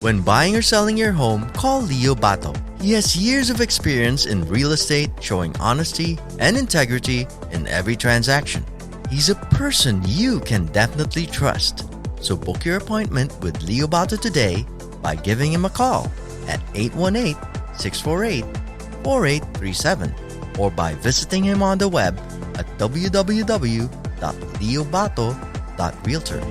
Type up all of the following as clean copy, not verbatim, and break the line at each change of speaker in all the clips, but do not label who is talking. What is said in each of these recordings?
When buying or selling your home, call Leo Bato. He has years of experience in real estate, showing honesty and integrity in every transaction. He's a person you can definitely trust. So book your appointment with Leo Bato today by giving him a call at 818-648-4837 or by visiting him on the web at www.leobato.realtor.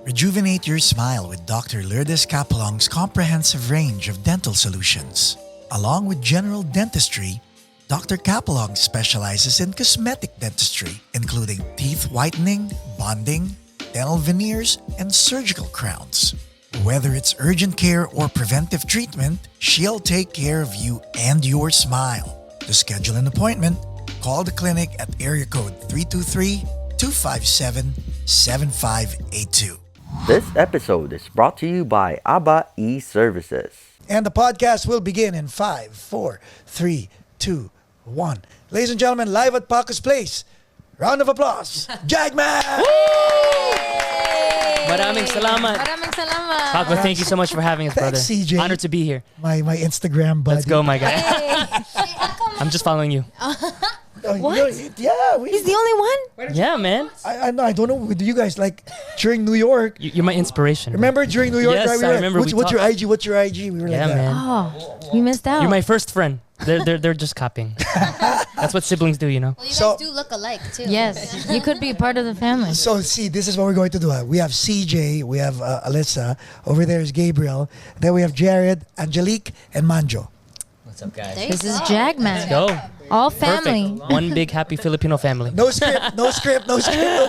Rejuvenate your smile with Dr. Lourdes Capelong's comprehensive range of dental solutions. Along with general dentistry, Dr. Capelong specializes in cosmetic dentistry, including teeth whitening, bonding, dental veneers, and surgical crowns. Whether it's urgent care or preventive treatment, she'll take care of you and your smile. To schedule an appointment, call the clinic at area code 323-257-7582.
This episode is brought to you by ABBA e-Services.
And the podcast will begin in 5, 4, 3, 2, 1. Ladies and gentlemen, live at Paco's Place. Round of applause. JAGMAC!
Maraming salamat.
Maraming salamat.
Paco, thank you so much for having us, brother.
Thanks, CJ.
Honored to be here.
My Instagram buddy.
Let's go, my guy. I'm just following you.
What?
He's
the only one?
Yeah, man.
I know. I don't know. Do you guys like during New York?
You're my inspiration.
Remember during New York?
Yes,
right, we
I
were
remember.
Like, what's your IG? What's your IG? We were
Yeah,
like that.
man.
Oh, we missed out.
You're my first friend. They're just copying. That's what siblings do, you know.
Well, you
So-
guys do look alike too.
Yes, you could be part of the family.
So see, this is what we're going to do. We have CJ, we have Alyssa. Over there is Gabriel. Then we have Jared, Angelique, and Manjo.
What's up, guys?
There you
This is
go.
JAGMAC.
Go.
All family.
Perfect. One big happy Filipino family.
No script, no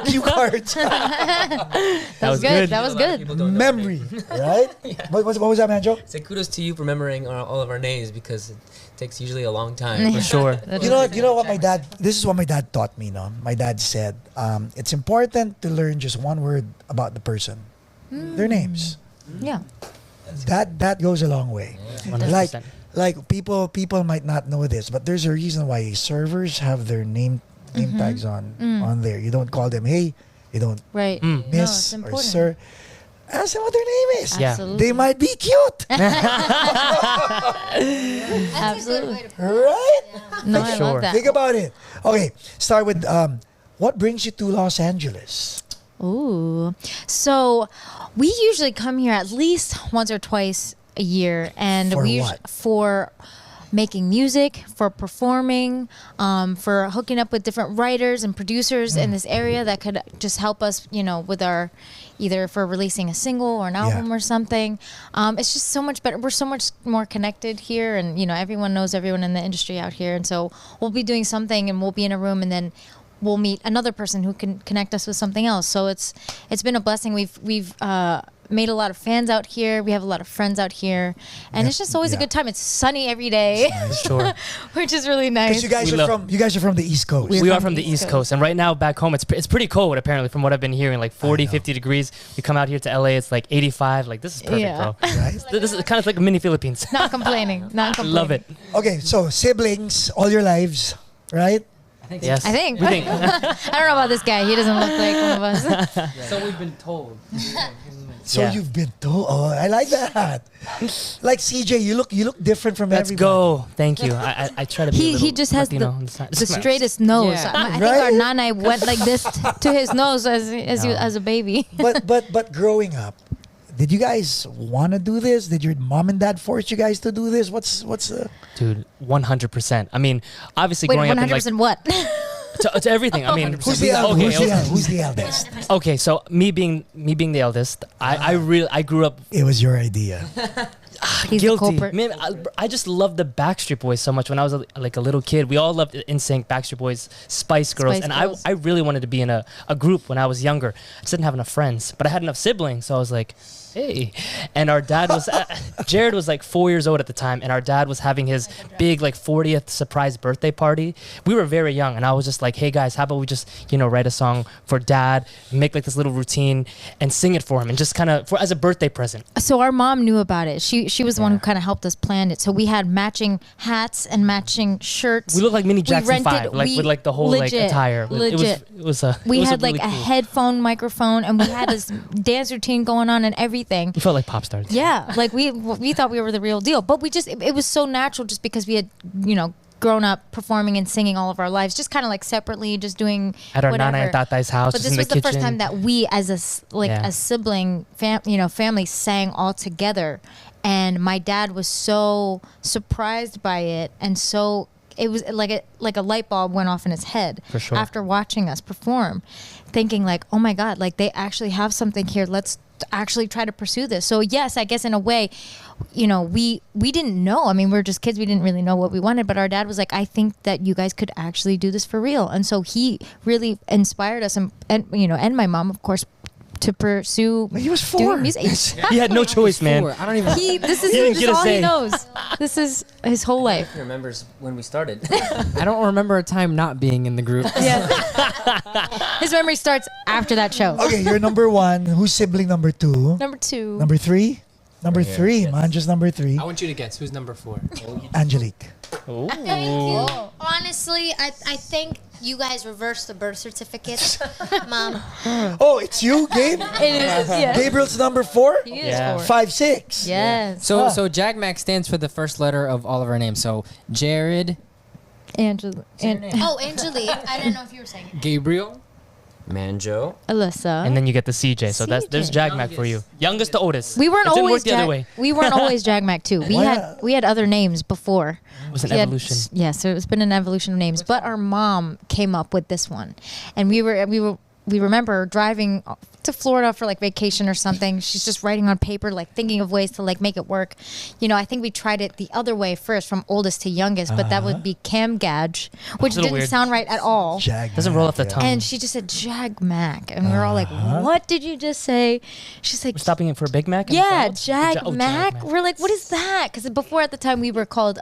cue cards.
That was
good.
good.
That was good.
People don't know.
Memory, right? What was that, Manjo?
So kudos to you for remembering all of our names because it takes usually a long time.
For sure.
That's
You know what my dad. This is what my dad taught me. No, my dad said it's important to learn just one word about the person, their names.
Yeah.
That goes a long way.
100%.
Like people might not know this, but there's a reason why servers have their name tags on there. You don't call them hey, you don't
Right.
Mm.
No,
miss
it's
or
important.
sir. Ask them what their name is.
Yeah.
Absolutely.
They might be cute,
Absolutely.
right?
No,
For
I
sure.
love that.
Think about it. Okay, start with what brings you to Los Angeles?
Ooh. So we usually come here at least once or twice a year, and
For
we
what?
for making music, for performing, for hooking up with different writers and producers in this area that could just help us, with our either for releasing a single or an album or something. It's just so much better. We're so much more connected here, and everyone knows everyone in the industry out here, and so we'll be doing something, and we'll be in a room, and then we'll meet another person who can connect us with something else. So it's been a blessing. We've made a lot of fans out here. We have a lot of friends out here, and it's just always a
yeah.
good time. It's sunny every day,
Sure.
which is really nice.
Because you guys are from the East Coast.
We are from the East Coast, and right now back home it's pretty cold apparently from what I've been hearing, like 40, 50 degrees. We come out here to LA, it's like 85. Like this is perfect,
Yeah.
bro.
Right?
This is kind of like a mini Philippines.
Not complaining. Not complaining.
Love it.
Okay, so siblings all your lives, right?
Yes.
I think.
We think.
I don't know about this guy. He doesn't look like one of us.
So we've been told.
So
Yeah.
you've been told. Oh, I like that. Like CJ, you look different from
Let's
everybody.
go. Thank you. I try to be a
He
little
just has
Latino
the
on the side.
the straightest nose.
Yeah.
I think our
Right?
nanay went like this to his nose as a baby.
But growing up, did you guys want to do this? Did your mom and dad force you guys to do this? What's
Dude, 100%. I I mean, obviously
Wait,
growing up in
100% what?
to everything. I mean,
who's the who's the eldest?
Okay, so me being the eldest, I grew up
It was your idea.
He's the
guilty.
culprit.
Man, I just loved the Backstreet Boys so much when I was like a little kid. We all loved NSYNC, Backstreet Boys, Spice Girls,
Spice
and
Girls.
I really wanted to be in a group when I was younger. I just didn't have enough friends, but I had enough siblings, so I was like, hey. And our dad was Jared was like 4 years old at the time, and our dad was having his big like 40th surprise birthday party. We were very young, and I was just like, hey guys, how about we just write a song for dad, make like this little routine, and sing it for him, and just kind of as a birthday present.
So our mom knew about it. She was the one who kind of helped us plan it. So we had matching hats and matching shirts.
We looked like mini Jackson
rented-
5, like
we-
with like the whole like
legit,
attire.
legit.
It was
We
it was
had like
really
a
cool.
headphone microphone, and we had this dance routine going on and everything. everything.
You felt like pop stars.
Yeah, like we thought we were the real deal, but we just it was so natural just because we had grown up performing and singing all of our lives, just kind of like separately, just doing
At our
whatever.
nana and tatay's house,
But
just
this
in the
was the
kitchen.
first time that we, as
Yeah.
a sibling, family, sang all together, and my dad was so surprised by it, and so it was like a light bulb went off in his head
For sure.
after watching us perform, thinking like, oh my God, like they actually have something here. Let's actually try to pursue this. So yes, I guess in a way, we didn't know. I mean, we were just kids. We didn't really know what we wanted. But our dad was like, I think that you guys could actually do this for real. And so he really inspired us, and my mom, of course, to pursue
He was 4.
doing music.
He had no choice, man.
I don't even.
This is
didn't get a
all he
say.
knows. This is his whole life.
He remembers when we started.
I don't remember a time not being in the group.
Yeah. His memory starts after that show.
Okay, you're number 1. Who's sibling number 2?
Number 2.
Number 3? Number 3, man, just number 3.
I want you to guess who's number 4.
Angelique.
Ooh.
Honestly, I think you guys reversed the birth certificates, Mom.
Oh, it's you, Gabe?
It is. Yeah.
Gabriel's number 4?
He is
Yeah.
4.
5, 6.
Yes.
So JAGMAC stands for the first letter of all of our names. So Jared,
Angela.
Oh, Angelique. I didn't know if you were saying it.
Gabriel,
Manjo.
Alyssa.
And then you get the CJ. So there's
CJ.
JAGMAC for you. Youngest to oldest.
We weren't
It didn't
always
work the other way.
We weren't always JAGMAC too.
Why
We had other names before.
It was an
We had-
evolution.
Yeah, so it's been an evolution of names. But our mom came up with this one, and we remember driving to Florida for like vacation or something. She's just writing on paper, like thinking of ways to like make it work. I think we tried it the other way first, from oldest to youngest, but that would be Camgaj, which
little
didn't
weird.
sound right at all.
Doesn't roll off the tongue.
And she just said JAGMAC, and we were all like, "What did you just say?" She's like,
We're stopping it for a Big Mac? and
yeah,
McDonald's? Oh,
JAGMAC. We're like, what is that? Because before at the time we were called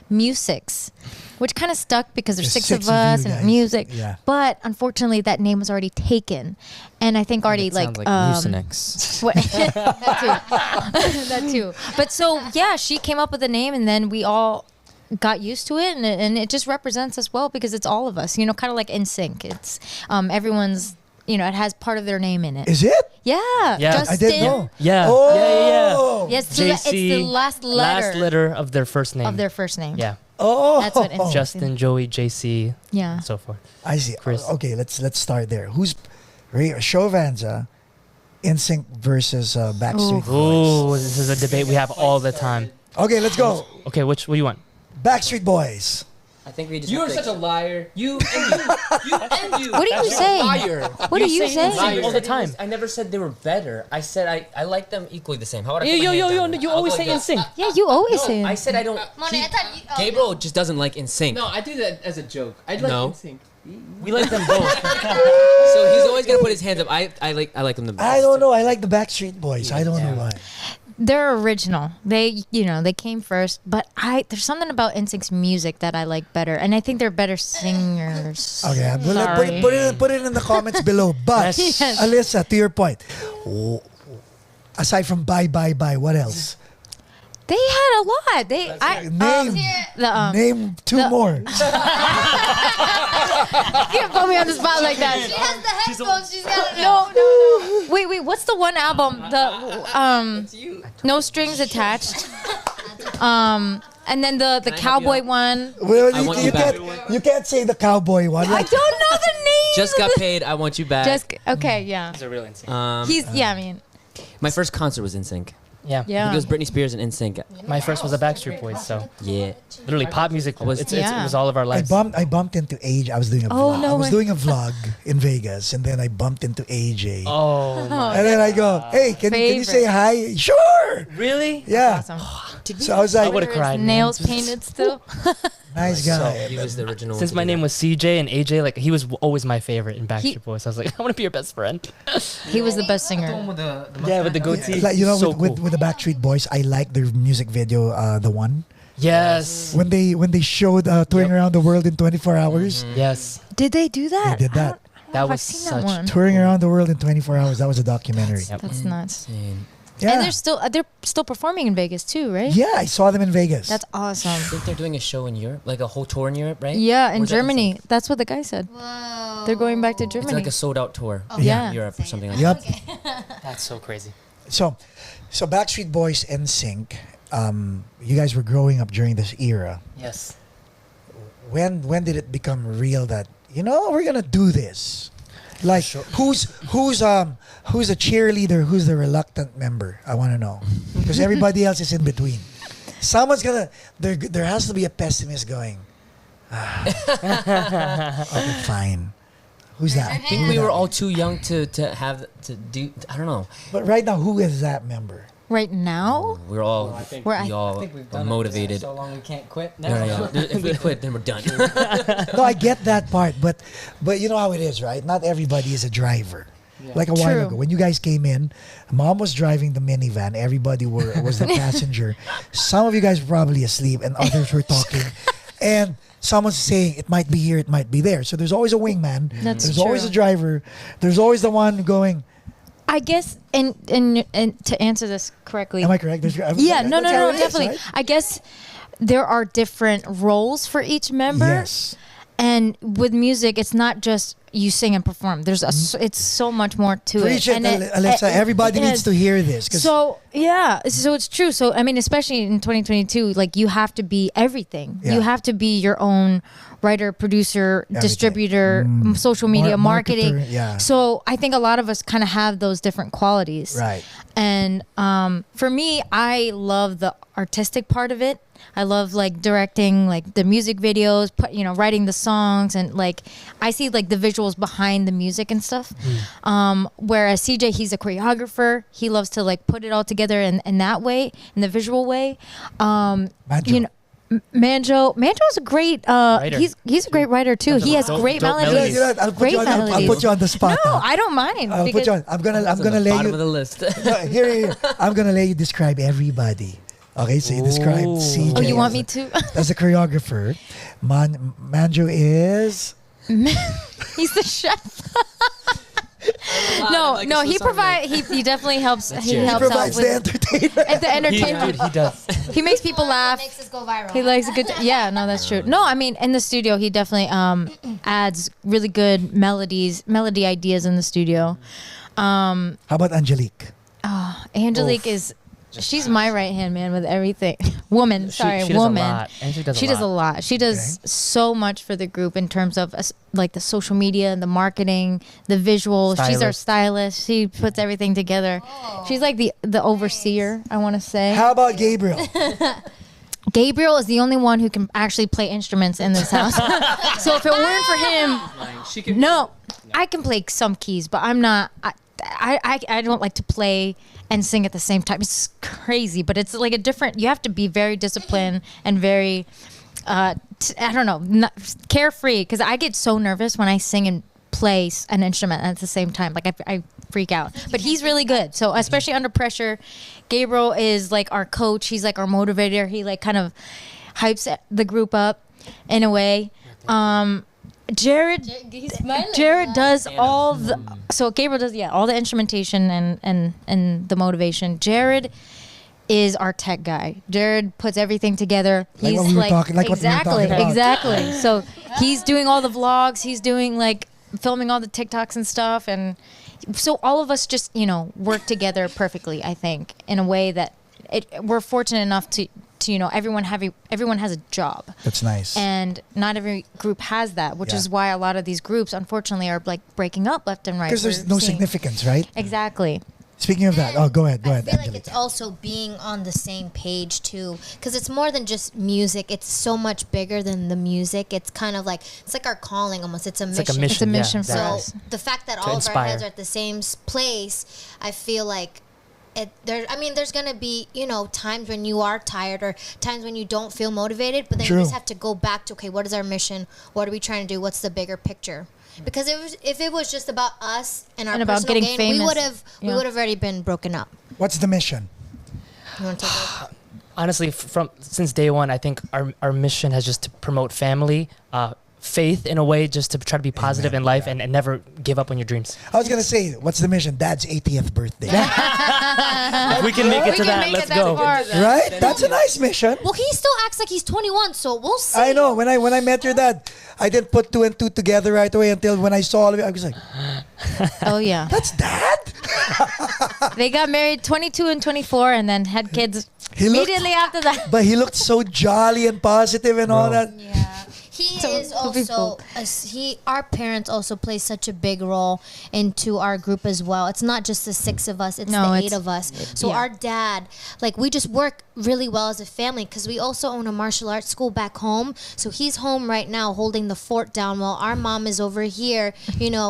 Musics, which kind of stuck because there's
There's
6 of
6 of you
us
guys.
and music.
Yeah.
But unfortunately, that name was already taken, and I think already
it
like,
sounds like Mucinex.
what, that too. But so yeah, she came up with the name, and then we all got used to it, and it just represents us well because it's all of us. Kind of like NSYNC. It's everyone's. It has part of their name in it.
Is it?
Yeah.
Yeah.
Justin.
I didn't know.
Yeah.
Oh.
Yeah.
Yes, it's the last letter.
Last letter of their first name.
of their first name.
Yeah.
Oh.
That's what NSYNC
Justin, Joey, JC,
Yeah.
and so forth.
I see.
Chris.
Okay, let's start there. Who's Chauvanza, NSYNC versus Backstreet Boys?
Oh, this is a debate we have all the time.
Okay, let's go.
Okay, what do you want?
Backstreet Boys.
I think we just.
You
have
are
to
such a liar. You and you.
What are you saying?
Liar.
What are you saying?
liar. all the time.
I never said they were better. I said I like them equally the same. How would I?
Yo,
put my
yo,
hand
yo,
down
yo,
there?
you
I'll
always
go
say
like this.
NSYNC.
Yeah, you always say
I
it.
said I don't.
Money, I thought you. Oh,
Gabriel just doesn't like NSYNC.
No, I do that as a joke. I'd like
No.
NSYNC.
We like them both.
So he's always gonna put his hands up. I like them the best.
I don't know. I like the Backstreet Boys. I don't know why.
They're original. They came first, but there's something about NSYNC's music that I like better, and I think they're better singers.
Okay, well,
Sorry.
put it in the comments below. But
Yes.
Alyssa, to your point, aside from Bye Bye Bye, what else?
They had a lot.
Name 2 more.
You can't put me on the spot like
She
that.
has the headphones. She's got to know.
No. Wait. What's the one album? The No Strings Attached. And then the
I help
cowboy
you out?
one.
Well,
I want you back.
you can't say the cowboy one.
I
Like,
don't know the name.
Just got paid. I want you back.
Okay, yeah.
He's a real NSYNC.
He's I mean,
My first concert was NSYNC.
Yeah.
yeah.
It was Britney Spears and NSYNC.
My first was the Backstreet Boys, so
Yeah.
literally pop music.
Was-
It
Yeah.
was all of our
I
lives.
bumped into AJ. I was doing a
Oh,
vlog.
no
I was
way.
doing a vlog in Vegas, and then I bumped into AJ.
Oh, my.
And then I go, hey, can you
Favorite.
say hi? Sure.
Really?
Yeah.
Awesome.
So I was like,
I would've cried, man.
Nails painted still.
nice guy.
He was the original.
Since
one
my
to do
name
that.
was CJ and AJ, like he was always my favorite in Backstreet
He-
Boys. I was like, I want to be your best friend.
He was the best singer.
Yeah, with the goatee.
Like,
So
with
cool.
the Backstreet Boys, I like their music video, the one
Yes.
when they showed touring around the world in 24 hours.
Yes.
Did they do that?
They did that.
I don't know
That
if
was
I've seen
such-
that one.
Touring around the world in 24 hours. That was a documentary.
Yep.
That's nuts.
Insane.
Yeah.
And they're still performing in Vegas too, right?
Yeah, I saw them in Vegas.
That's awesome.
I think they're doing a show in Europe, like a whole tour in Europe, right?
Yeah, in
Where's that
Germany. That's what the guy said.
Whoa.
They're going back to
It's
Germany.
like a sold out tour.
Yeah.
Europe or something like
Yep.
That's so crazy.
So Backstreet Boys and Sync, you guys were growing up during this era.
Yes.
When did it become real that we're gonna do this? Like who's a cheerleader? Who's the reluctant member? I want to know because everybody else is in between. Someone's gonna there has to be a pessimist going. Okay, fine. Who's that?
I think we were all too young to do. I don't know.
But right now, who is that member?
Right now,
We're all
We're-
we all
we've
are
done
motivated.
it for so long we can't quit.
No. If we quit, then we're done.
No, I get that part, but you know how it is, right? Not everybody is a driver. Like a while
True.
ago, when you guys came in, Mom was driving the minivan. Everybody was the passenger. Some of you guys were probably asleep, and others were talking. And someone's saying it might be here, it might be there. So there's always a wingman. There's always
true.
a driver. There's always the one going.
I guess, and to answer this correctly,
Am I correct?
yeah, no,
That's how it is,
definitely.
right?
I guess there are different roles for each member.
Yes.
And with music, it's not just you sing and perform. It's so much more to
Preach
it.
it, Alexa. Everybody needs to hear this. 'Cause
So it's true. So I mean, especially in 2022, like you have to be everything.
Yeah.
You have to be your own writer, producer,
Everything.
distributor, social media, marketing.
Marketer, yeah.
So I think a lot of us kind of have those different qualities.
Right.
And for me, I love the artistic part of it. I love like directing like the music videos, writing the songs, and like I see like the visuals behind the music and stuff. Whereas CJ, he's a choreographer. He loves to like put it all together in that way, in the visual way.
Manjo.
Manjo's a great
Writer.
he's a great writer too. He has
Dope-
great
dope
melodies.
melodies.
I'll put you on the spot.
No,
now.
I don't mind.
I'll put
because-
you on. I'm gonna
It's on the
let
bottom
you.
of the list.
No, here. I'm gonna let you describe everybody. Okay, so you describe
Ooh.
CJ.
Oh, you want
as
me
a-
to?
As a choreographer, Manjo is.
He's the chef. No, he definitely helps. He
cheers.
He
helps out
provides the
with
entertainment.
at the entertainment.
He does.
He makes people laugh.
Makes us go viral.
He likes a good. Yeah, no, that's true. No, I mean in the studio, he definitely adds really good melody ideas in the studio.
How about Angelique?
Angelique she's my right hand man with everything. Woman, sorry,
she does
woman.
a lot. And she does
She
a
does a
lot.
lot. She does so much for the group in terms of like the social media and the marketing, the visuals. She's our stylist. She puts everything together. She's like the overseer, I want to say.
How about Gabriel?
Gabriel is the only one who can actually play instruments in this house. So if it weren't for him, no, I can play some keys, but I'm not. I don't like to play and sing at the same time. It's crazy, but it's like a different. You have to be very disciplined and very, I don't know, not, carefree. Because I get so nervous when I sing and play an instrument at the same time. Like I freak out. But he's really good. So especially under pressure, Gabriel is like our coach. He's like our motivator. He like kind of hypes the group up in a way. Jared does all the so Gabriel does all the instrumentation and the motivation. Jared is our tech guy. Jared puts everything together.
Like
He's
what we were
like
talking- like what we were talking about.
exactly. So he's doing all the vlogs. He's doing like filming all the TikToks and stuff, and so all of us just work together perfectly. I think in a way that we're fortunate enough to everyone has a job.
That's nice.
And not every group has that, which
Yeah.
is why a lot of these groups, unfortunately, are like breaking up left and right.
Because there's
We're
no
seeing-
significance, right?
Exactly.
Speaking of that, go ahead,
I feel like
Angelica.
it's also being on the same page too, because it's more than just music. It's so much bigger than the music. It's kind of like it's like our calling almost. It's a mission.
Like a mission.
It's a mission
yeah,
for
exactly.
us.
So the fact that
To
all of our
inspire.
heads are at the same place, I feel like there's gonna be times when you are tired or times when you don't feel motivated, but then
True.
you just have to go back to what is our mission? What are we trying to do? What's the bigger picture? Because if it was just about us and our
And about
personal
getting
gain, we
famous.
would have already been broken up.
What's the mission?
You want to take it?
Honestly, since day one, I think our mission has just to promote family, faith in a way, just to try to be positive
Amen.
in life and never give up on your dreams.
I was gonna say, what's the mission? Dad's 80th birthday.
If we can make it to that, let's go.
Right? That's a nice mission.
Well, he still acts like he's 21, so we'll see.
I know. When I met your dad, I didn't put two and two together right away until when I saw all of it. I was like,
Oh yeah.
"That's Dad."
They got married 22 and 24 and then had kids
He looked-
immediately after that.
But he looked so jolly and positive and all that.
Yeah. He
So
is also
people-
our parents also play such a big role into our group as well. It's not just the 6 of us, it's
No,
the
it's-
8 of us. So
yeah.
our dad, like we just work really well as a family because we also own a martial arts school back home. So he's home right now holding the fort down while our mom is over here,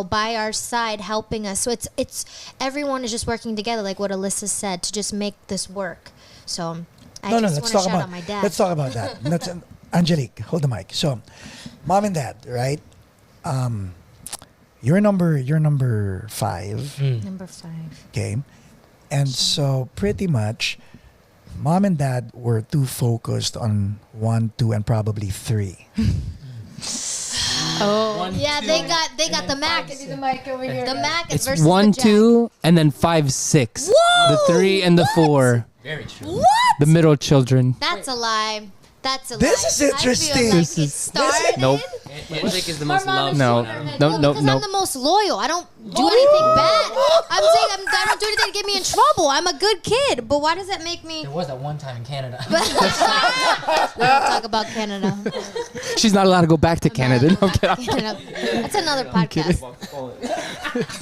by our side helping us. So it's everyone is just working together like what Alyssa said to just make this work. So I just want
Let's
to
talk
shout
about
out my dad.
let's talk about that. Angelique, hold the mic. So, mom and dad, right? You're number 5,
Number 5.
okay? And so pretty much, mom and dad were too focused on 1, 2, and probably 3.
Oh.
Yeah, they got the Mac. The Mac
It's
versus
1,
the Jag.
2, and then 5, 6.
Whoa!
The 3 and the 4.
Very true.
What?
The middle children.
That's a lie. That's a
This
lie.
is interesting.
I feel like
This
it
is-
started.
Nope.
Angelique is the most
mom
loved.
is
No.
one out of them.
No,
Because
no.
I'm the most loyal. I don't do anything bad. I'm saying I don't do anything to get me in trouble. I'm a good kid. But why does that make me?
There was that one time in Canada.
We don't talk about Canada.
She's not allowed to go back to Canada. No, get out.
Canada. That's another podcast.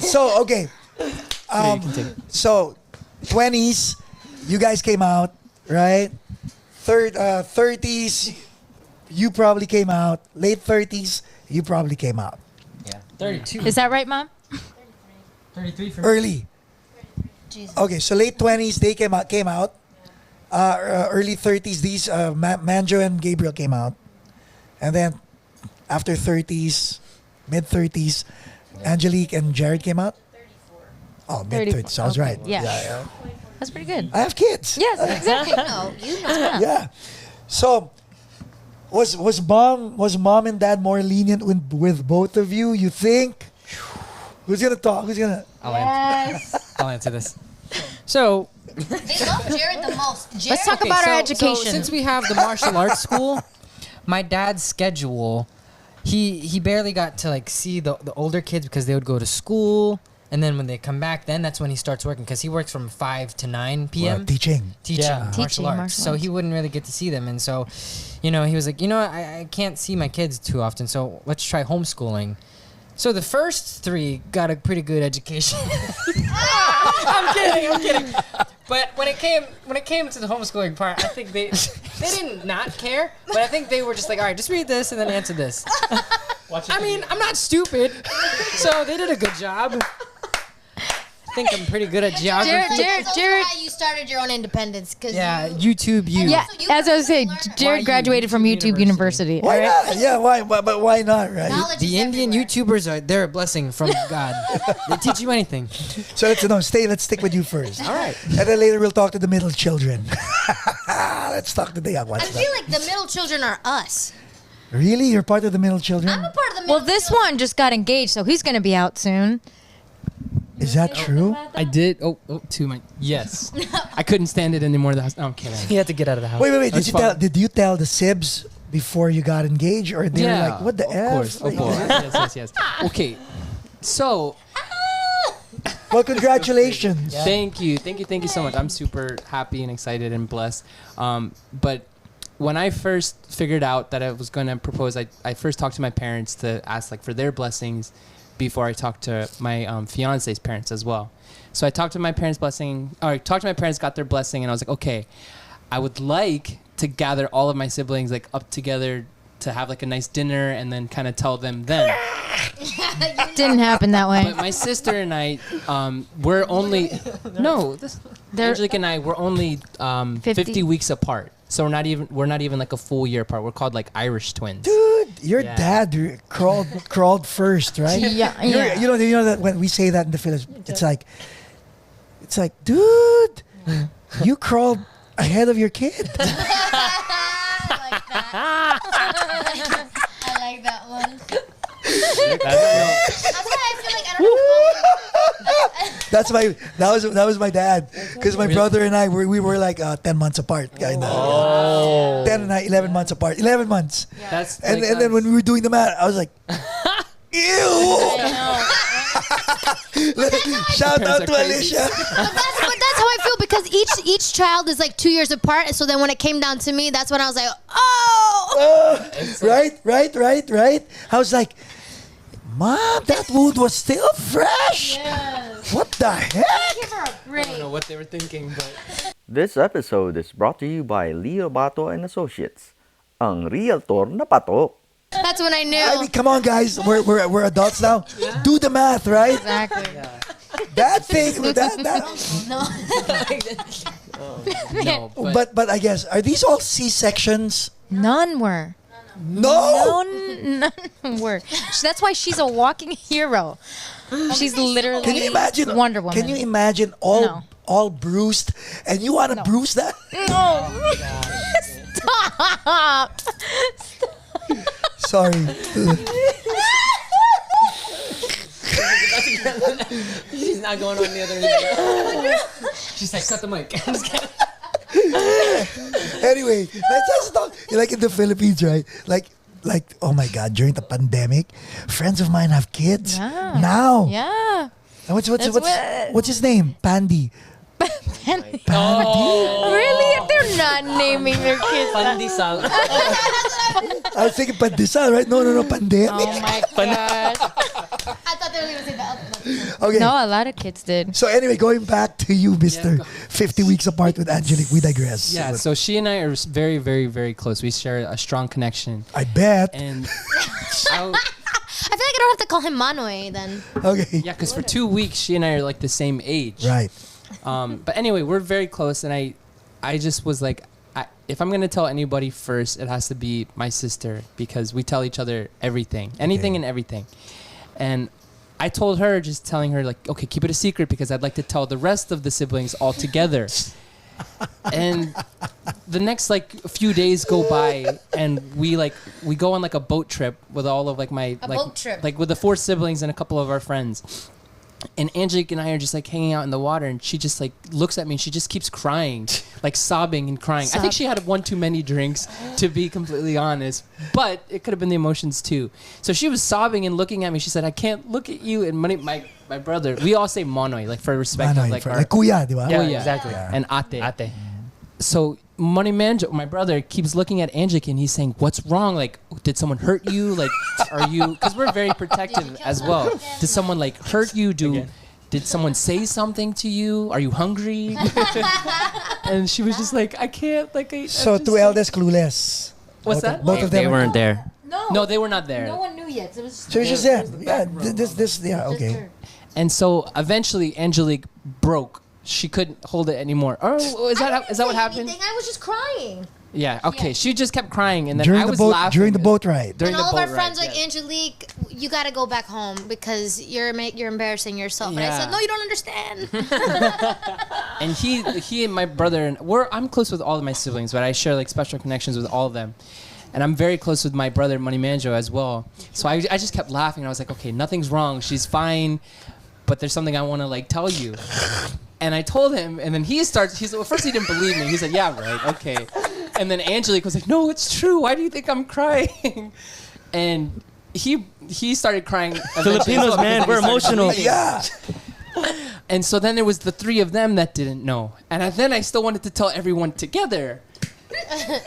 So, okay.
You can take it.
So, 20s, you guys came out, right? 30s, you probably came out. Late 30s, you probably came out.
Yeah. 32.
Is that right, Mom?
33 for me.
Early.
Jesus.
Okay, so late 20s, they came out. Early 30s, these Manjo and Gabriel came out. And then after 30s, mid 30s, Angelique and Jared came out. 34. Oh, mid 30s. So I was
Okay,
right.
yeah. That's pretty good.
I have kids.
Yes, exactly.
You know.
Yeah. So was mom and dad more lenient with both of you? You think? Who's gonna talk? Who's gonna?
I'll answer this. So,
They love Jared the most. Jared,
Let's talk about our
So
education.
since we have the martial arts school, my dad's schedule, he barely got to see the older kids because they would go to school, and then when they come back, then that's when he starts working because he works from 5 to 9 p.m.
Teaching.
teaching
Yeah.
martial
Teaching
arts.
martial
So
arts.
he wouldn't really get to see them, and so, he was like, I can't see my kids too often, so let's try homeschooling. So the first 3 got a pretty good education. I'm kidding. But when it came to the homeschooling part, I think they didn't not care, but I think they were just like, all right, just read this and then answer this. I mean, I'm not stupid, so they did a good job. I think I'm pretty good at geography.
Jared-
That's also why you started your own independence. Cause
Yeah,
you,
YouTube U.
Yeah,
you
as I was
guys
saying,
learn about
Jared
YU,
graduated from YouTube University.
Why
all right?
not? Yeah, why? But why not? Right.
knowledge
The
is
Indian
everywhere.
YouTubers they're a blessing from God. They teach you anything.
So let's stick with you first.
All right.
And then later we'll talk to the middle children. Let's talk to the young ones.
I feel like the middle children are us.
Really? You're part of the middle children?
I'm a part of the middle
Well, this
children.
one just got engaged, so he's going to be out soon.
Is that true?
I did. To my yes. I couldn't stand it anymore. No, I'm kidding.
He had to get out of the house.
Wait.
That's fine.
Did you tell the Sibs before you got engaged, or they were like, "What the
of
f?"
course, of course. Yes. Okay, so
Well, congratulations.
thank you so much. I'm super happy and excited and blessed. But when I first figured out that I was going to propose, I first talked to my parents to ask for their blessings before I talked to my fiance's parents as well. So I talked to my parents' got their blessing, and I was like, okay, I would like to gather all of my siblings up together to have a nice dinner and then kind of tell them then.
Didn't happen that way.
But my sister and I, we're only
They're-
Angelique and I, we're only 50 weeks apart. So we're not even a full year apart. We're called Irish twins.
Dude, your
Yeah.
dad crawled first, right?
Yeah,
You're-
yeah.
You know that when we say that in the Philippines, it's like, dude, you crawled ahead of your kid.
I like that one. That's why I feel like I don't know.
That was my dad, because my brother and I we were 10 months apart, kind of. 10 and 11 months apart. 11 months.
That's
And then when we were doing the math, I was like, ew. Shout out to Alicia.
But that's how I feel because each child is like 2 years apart. So then when it came down to me, that's when I was like, oh.
Right. I was like, Mom, that wound was still fresh.
Yes.
What the heck?
Give her a break.
I don't know what they were thinking, but
This episode is brought to you by Leo Bato and Associates, ang realtor na patok.
That's when I knew.
I mean, come on, guys. We're adults now. Do the math, right?
Exactly.
That thing. That.
no.
But I guess, are these all C-sections?
None were.
No.
None were. That's why she's a walking hero. She's literally
Can you imagine
Wonder Woman.
Can you imagine all bruised, and you want to bruise that?
No. Stop.
Sorry.
she's not going on the other end. She's like, cut the mic. I'm just kidding.
Anyway, let's just talk. Like in the Philippines, right? Like, oh my God! During the pandemic, friends of mine have kids
Yeah.
now.
Yeah.
And what's
what-
what's his name? Pandy.
Penny.
Pandy.
Really? They're not naming their kids that.
Pandesal.
I was thinking pandesal, right? No, pandemic.
Oh my gosh.
I thought they were going to say that.
Okay.
No, a lot of kids did.
So anyway, going back to you, Mister.
go.
50 weeks apart with Angelique. We digress.
Yeah, so she and I are very, very, very close. We share a strong connection.
I bet.
And
I feel like I don't have to call him Manoy then.
Okay.
yeah, because for 2 weeks, she and I are like the same age.
Right.
But anyway, we're very close. And I just was like, if I'm going to tell anybody first, it has to be my sister because we tell each other everything, anything
Okay.
and everything. And I told her, just telling her like, okay, keep it a secret because I'd like to tell the rest of the siblings all together. And the next like a few days go by and we go on like a boat trip with all of like my
boat trip.
like with the 4 siblings and a couple of our friends. And Angelique and I are just like hanging out in the water and she just like looks at me and she just keeps crying, like sobbing and crying. I think she had one too many drinks, to be completely honest, but it could have been the emotions too. So she was sobbing and looking at me. She said, I can't look at you. And my brother, we all say Monoy, like for respect of
Manoy,
like our,
like kuya, di ba?
Yeah,
Kuya.
exactly.
and ate.
Ate.
So Money Manjo, my brother, keeps looking at Angelique and he's saying, "What's wrong? Like, did someone hurt you? Like, are you?" Because we're very protective as well. Did someone like hurt you? Did someone say something to you? Are you hungry? And she was just like, "I can't." Like,
So two eldest clueless.
What's
Both
that?
Of, both of them.
They weren't there.
No, they were not there.
No one knew yet. It was
So it's just them. Yeah. This. Yeah. Okay.
And so eventually, Angelique broke. She couldn't hold it anymore. Oh, is that what happened?
I was just crying.
Yeah. Okay. She just kept crying, and then
During
I
the
was
boat.
laughing.
During the boat ride.
During
And
the
all of our
boat
friends
ride,
like,
yeah.
Angelique, you got to go back home because you're embarrassing yourself. And I
Yeah.
said, no, you don't understand.
And he and my brother and I'm close with all of my siblings, but I share like special connections with all of them. And I'm very close with my brother Money Manjo as well. So I just kept laughing. I was like, okay, nothing's wrong. She's fine, but there's something I want to like tell you. And I told him, and then first he didn't believe me. He said, yeah, right, okay. And then Angelique was like, no, it's true. Why do you think I'm crying? And he started crying.
Filipinos, man, we're emotional.
Yeah.
And so then there was the 3 of them that didn't know. And then I still wanted to tell everyone together.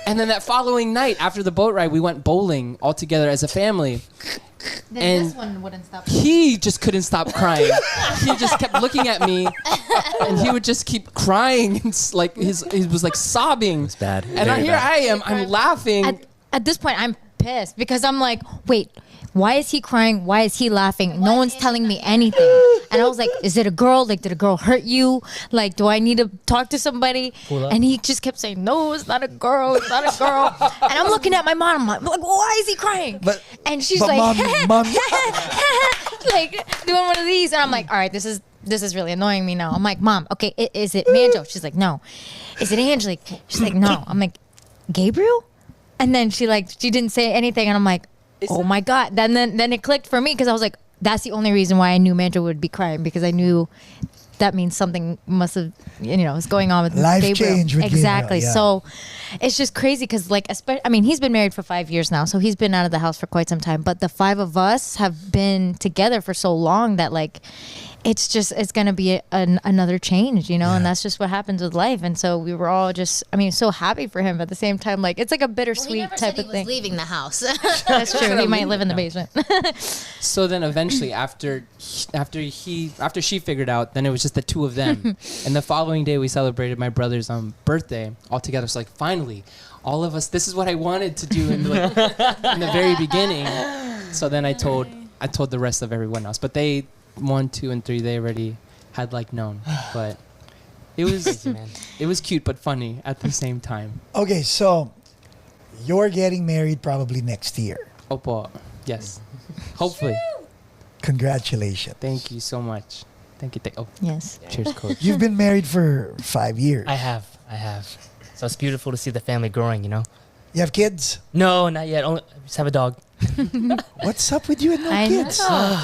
And then that following night, after the boat ride, we went bowling all together as a family.
Then
And
this one wouldn't stop.
he just couldn't stop crying. He just kept looking at me, and he would just keep crying. And like he was like sobbing. It's
bad.
And
Very
here
bad.
I am. I'm laughing.
At this point, I'm pissed because I'm like, wait, why is he crying? Why is he laughing? No one's telling me anything. And I was like, is it a girl? Like, did a girl hurt you? Like, do I need to talk to somebody? And he just kept saying, no, it's not a girl. It's not a girl. And I'm looking at my mom. I'm like, why is he crying? And she's
but
like,
mom,
like doing one of these. And I'm like, all right, this is really annoying me now. I'm like, Mom, okay, is it Manjo? She's like, no. Is it Angelique? She's like, no. I'm like, Gabriel? And then she didn't say anything. And I'm like, oh my God. Then it clicked for me because I was like, that's the only reason why I knew Manjo would be crying because I knew that means something must have, is going on with
Life
Gabriel.
change with
exactly.
Gabriel, yeah.
So it's just crazy because, like, he's been married for 5 years now, so he's been out of the house for quite some time. But the 5 of us have been together for so long that, like, it's gonna be another change, and that's just what happens with life. And so we were all just, so happy for him. At the same time, like, it's like a bittersweet type of thing.
He was leaving the house.
That's true. He might live in the basement.
So then eventually after she figured out, then it was just the two of them. And the following day we celebrated my brother's birthday all together. So like finally, all of us, this is what I wanted to do in the very beginning. So then I told the rest of everyone else. But they 1, 2, and 3, they already had like known. But it was cute but funny at the same time.
Okay, so you're getting married probably next year.
Opo. Yes. Hopefully.
Congratulations.
Thank you so much. Thank you. Oh,
Yes.
cheers, coach.
You've been married for 5 years.
I have. So it's beautiful to see the family growing,
You have kids?
No, not yet. Only just have a dog.
What's up with you and no
I
kids?
know.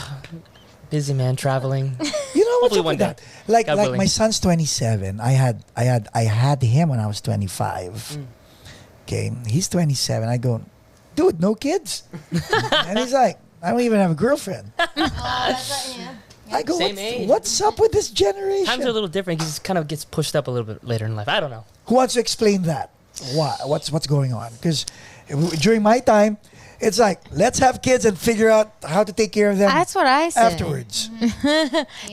Busy man, traveling.
What's
Hopefully
up
one
with
day.
that? Like
God
like
willing.
my son's 27. I had him when I was 25. Okay, he's 27. I go, dude, no kids. And he's like, I don't even have a girlfriend. I go,
Same age.
what's up with this generation?
Times are a little different. He just kind of gets pushed up a little bit later in life. I don't know.
Who wants to explain that? Why? What's going on? Because during my time, it's like, let's have kids and figure out how to take care of them
That's what I said.
afterwards.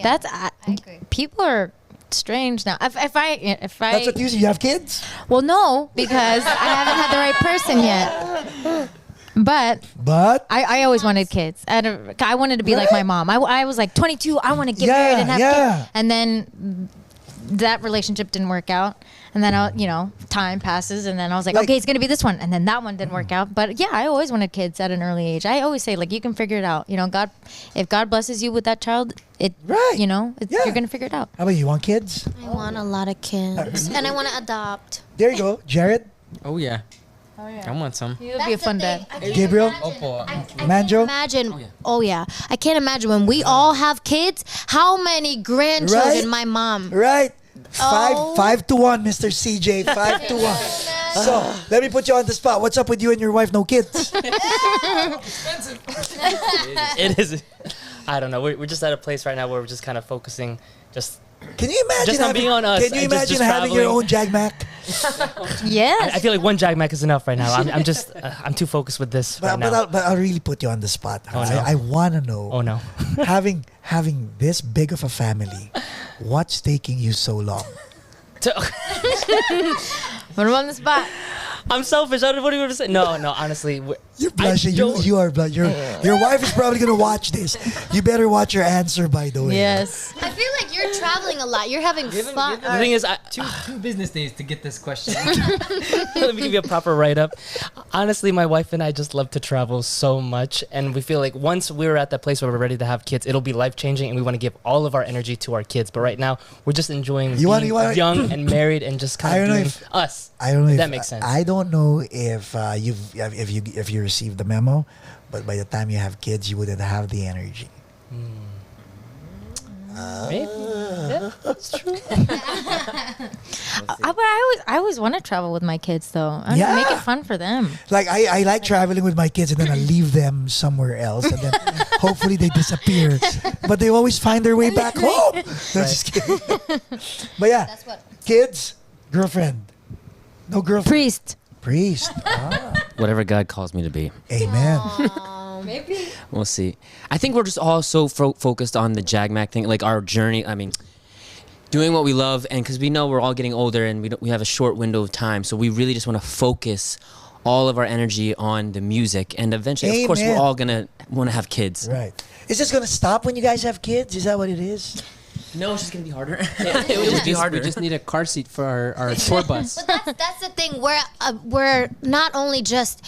That's
I agree.
people are strange now. If I
That's what you have kids?
well, no, because I haven't had the right person yet. But
But
I always wanted kids. I wanted to be like my mom. I was like 22. I want to get married and have kids. And then that relationship didn't work out. And then time passes, and then I was like, okay, it's gonna be this one, and then that one didn't work out. But yeah, I always wanted kids at an early age. I always say, like, you can figure it out. God, if God blesses you with that child,
Right.
you're gonna figure it out.
how about you? Want kids?
I want a lot of kids, and I want to adopt.
There you go, Jared,
Oh yeah. I want some.
You would be a fun dad.
Gabriel, Manjo.
Imagine. Oh yeah. I can't imagine when we all have kids. How many grandchildren
Right?
my mom.
Right.
Oh.
5-1, Mr. CJ. 5-1. So let me put you on the spot. What's up with you and your wife? No kids.
It is. I don't know. We're just at a place right now where we're just kind of focusing.
Can you imagine
Just on being on us
Can you
and
imagine
just
having your own
traveling.
JAGMAC?
Yes.
I feel like one JAGMAC is enough right now. I'm just. I'm too focused with this right now.
But I'll really put you on the spot.
Oh, no.
I want to know.
Oh no.
having this big of a family, what's taking you so long?
Put him on the spot.
I'm selfish. I don't know what you want to say. No, honestly.
You're blushing. You are blushing. Your wife is probably gonna watch this. You better watch your answer, by the way.
Yes.
I feel like you're traveling a lot. You're having fun.
The thing is,
Two business days to get this question.
let me give you a proper write-up. Honestly, my wife and I just love to travel so much, and we feel like once we're at that place where we're ready to have kids, it'll be life-changing, and we want to give all of our energy to our kids. But right now, we're just enjoying being young and married and just kind of doing us.
I don't know
If
if
that makes sense.
I don't know if you received the memo, but by the time you have kids, you wouldn't have the energy.
Maybe. Yeah, that's true.
But I always want to travel with my kids, though. I
Yeah.
make it fun for them.
Like I like traveling with my kids, and then I leave them somewhere else, and then hopefully they disappear, but they always find their way back home. No, just kidding. But yeah,
That's what.
kids, girlfriend, no girlfriend,
Priest.
priest. Ah,
Whatever God calls me to be.
amen.
We'll see. I think we're just all so focused on the JAGMAC thing, like our journey. I mean, doing what we love, and because we know we're all getting older and we have a short window of time, so we really just want to focus all of our energy on the music. And eventually, of course, we're
Amen.
all gonna want to have kids.
Right. Is this gonna stop when you guys have kids? Is that what it is?
No, it's just gonna be harder.
It would just be harder. We just need a car seat for our tour bus.
But that's the thing. We're not only just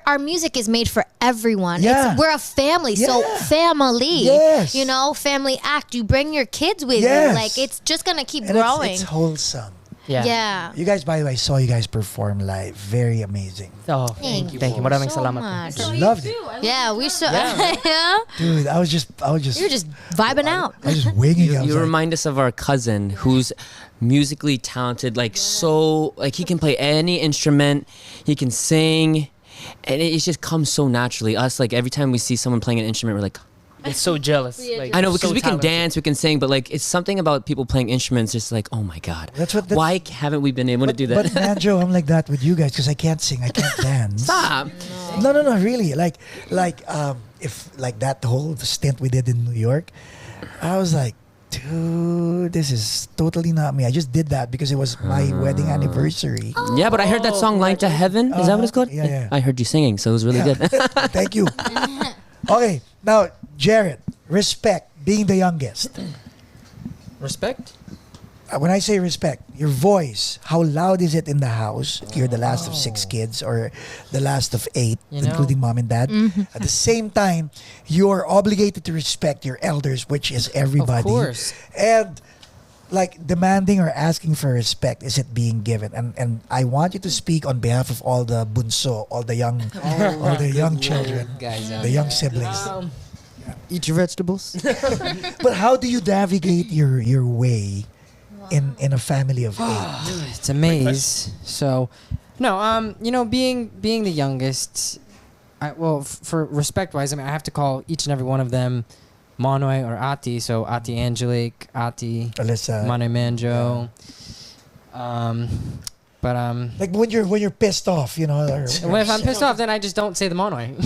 our music is made for everyone.
Yeah.
We're a family, so
Yeah.
family.
Yes.
Family act. You bring your kids with
Yes.
you. Like it's just gonna keep
And
growing.
it's wholesome.
Yeah.
Yeah.
You guys, by the way, I saw you guys perform live. Very amazing.
Oh,
Thank you.
Thank you. Maraming
so
salamat.
much.
Loved it.
Yeah, we saw.
Yeah.
Yeah.
Dude, I was just
You're just vibing out.
I was just winging it. I was
You
like,
remind us of our cousin who's musically talented, like so, like he can play any instrument, he can sing, and it just comes so naturally. Us, like every time we see someone playing an instrument, we're like,
It's so jealous. Like,
I know because
so
we can
talented.
dance, we can sing, but like it's something about people playing instruments. Just like, oh my god, why haven't we been able to do that?
But Manjo, I'm like that with you guys because I can't sing, I can't dance.
Stop.
No, really. If like that whole stint we did in New York, I was like, dude, this is totally not me. I just did that because it was my wedding anniversary.
Yeah, but I heard that song "Line to Heaven." Is that what it's called?
Yeah.
I heard you singing, so it was really good.
Thank you. Okay, now Jared, respect being the youngest.
Respect?
When I say respect, your voice, how loud is it in the house? You're the last of 6 kids or the last of 8,
You know?
including mom and dad. At the same time, you're obligated to respect your elders, which is everybody.
Of course.
And like demanding or asking for respect, is it being given? And I want you to speak on behalf of all the bunso, all the young children,
Guys,
the young siblings.
eat your vegetables.
But how do you navigate your way in a family of 8?
It's a maze. So, no, being the youngest, for respect wise, I mean, I have to call each and every one of them Manoy or Ati. So Ati Angelique, Ati
Alyssa.
Manoy Manjo.
Like when you're pissed off, or
Well, if I'm pissed off, then I just don't say the Manoy, and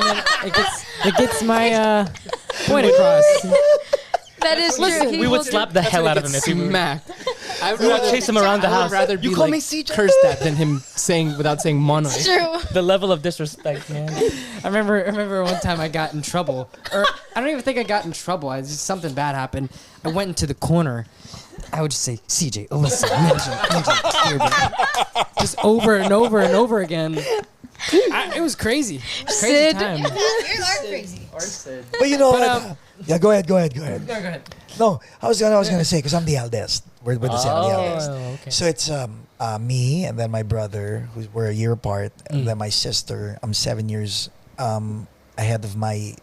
then it gets my point across.
That is true.
We would slap the hell out of him if he
smacked. I would
We would chase him around the
I
house.
would rather
You
be
call
like
me CJ?
cursed at than him saying without saying mono.
True.
The level of disrespect, man.
I remember one time I got in trouble, or I don't even think I got in trouble. Just something bad happened. I went into the corner. I would just say, CJ, Alyssa, Ninja, just over and over and over again. It was crazy. Crazy
Sid.
time.
You are crazy.
But yeah, go ahead.
Go ahead.
No, I was gonna say because I'm the eldest. We're the same, the eldest.
okay.
So it's me and then my brother, we're a year apart, and then my sister. I'm 7 years ahead of my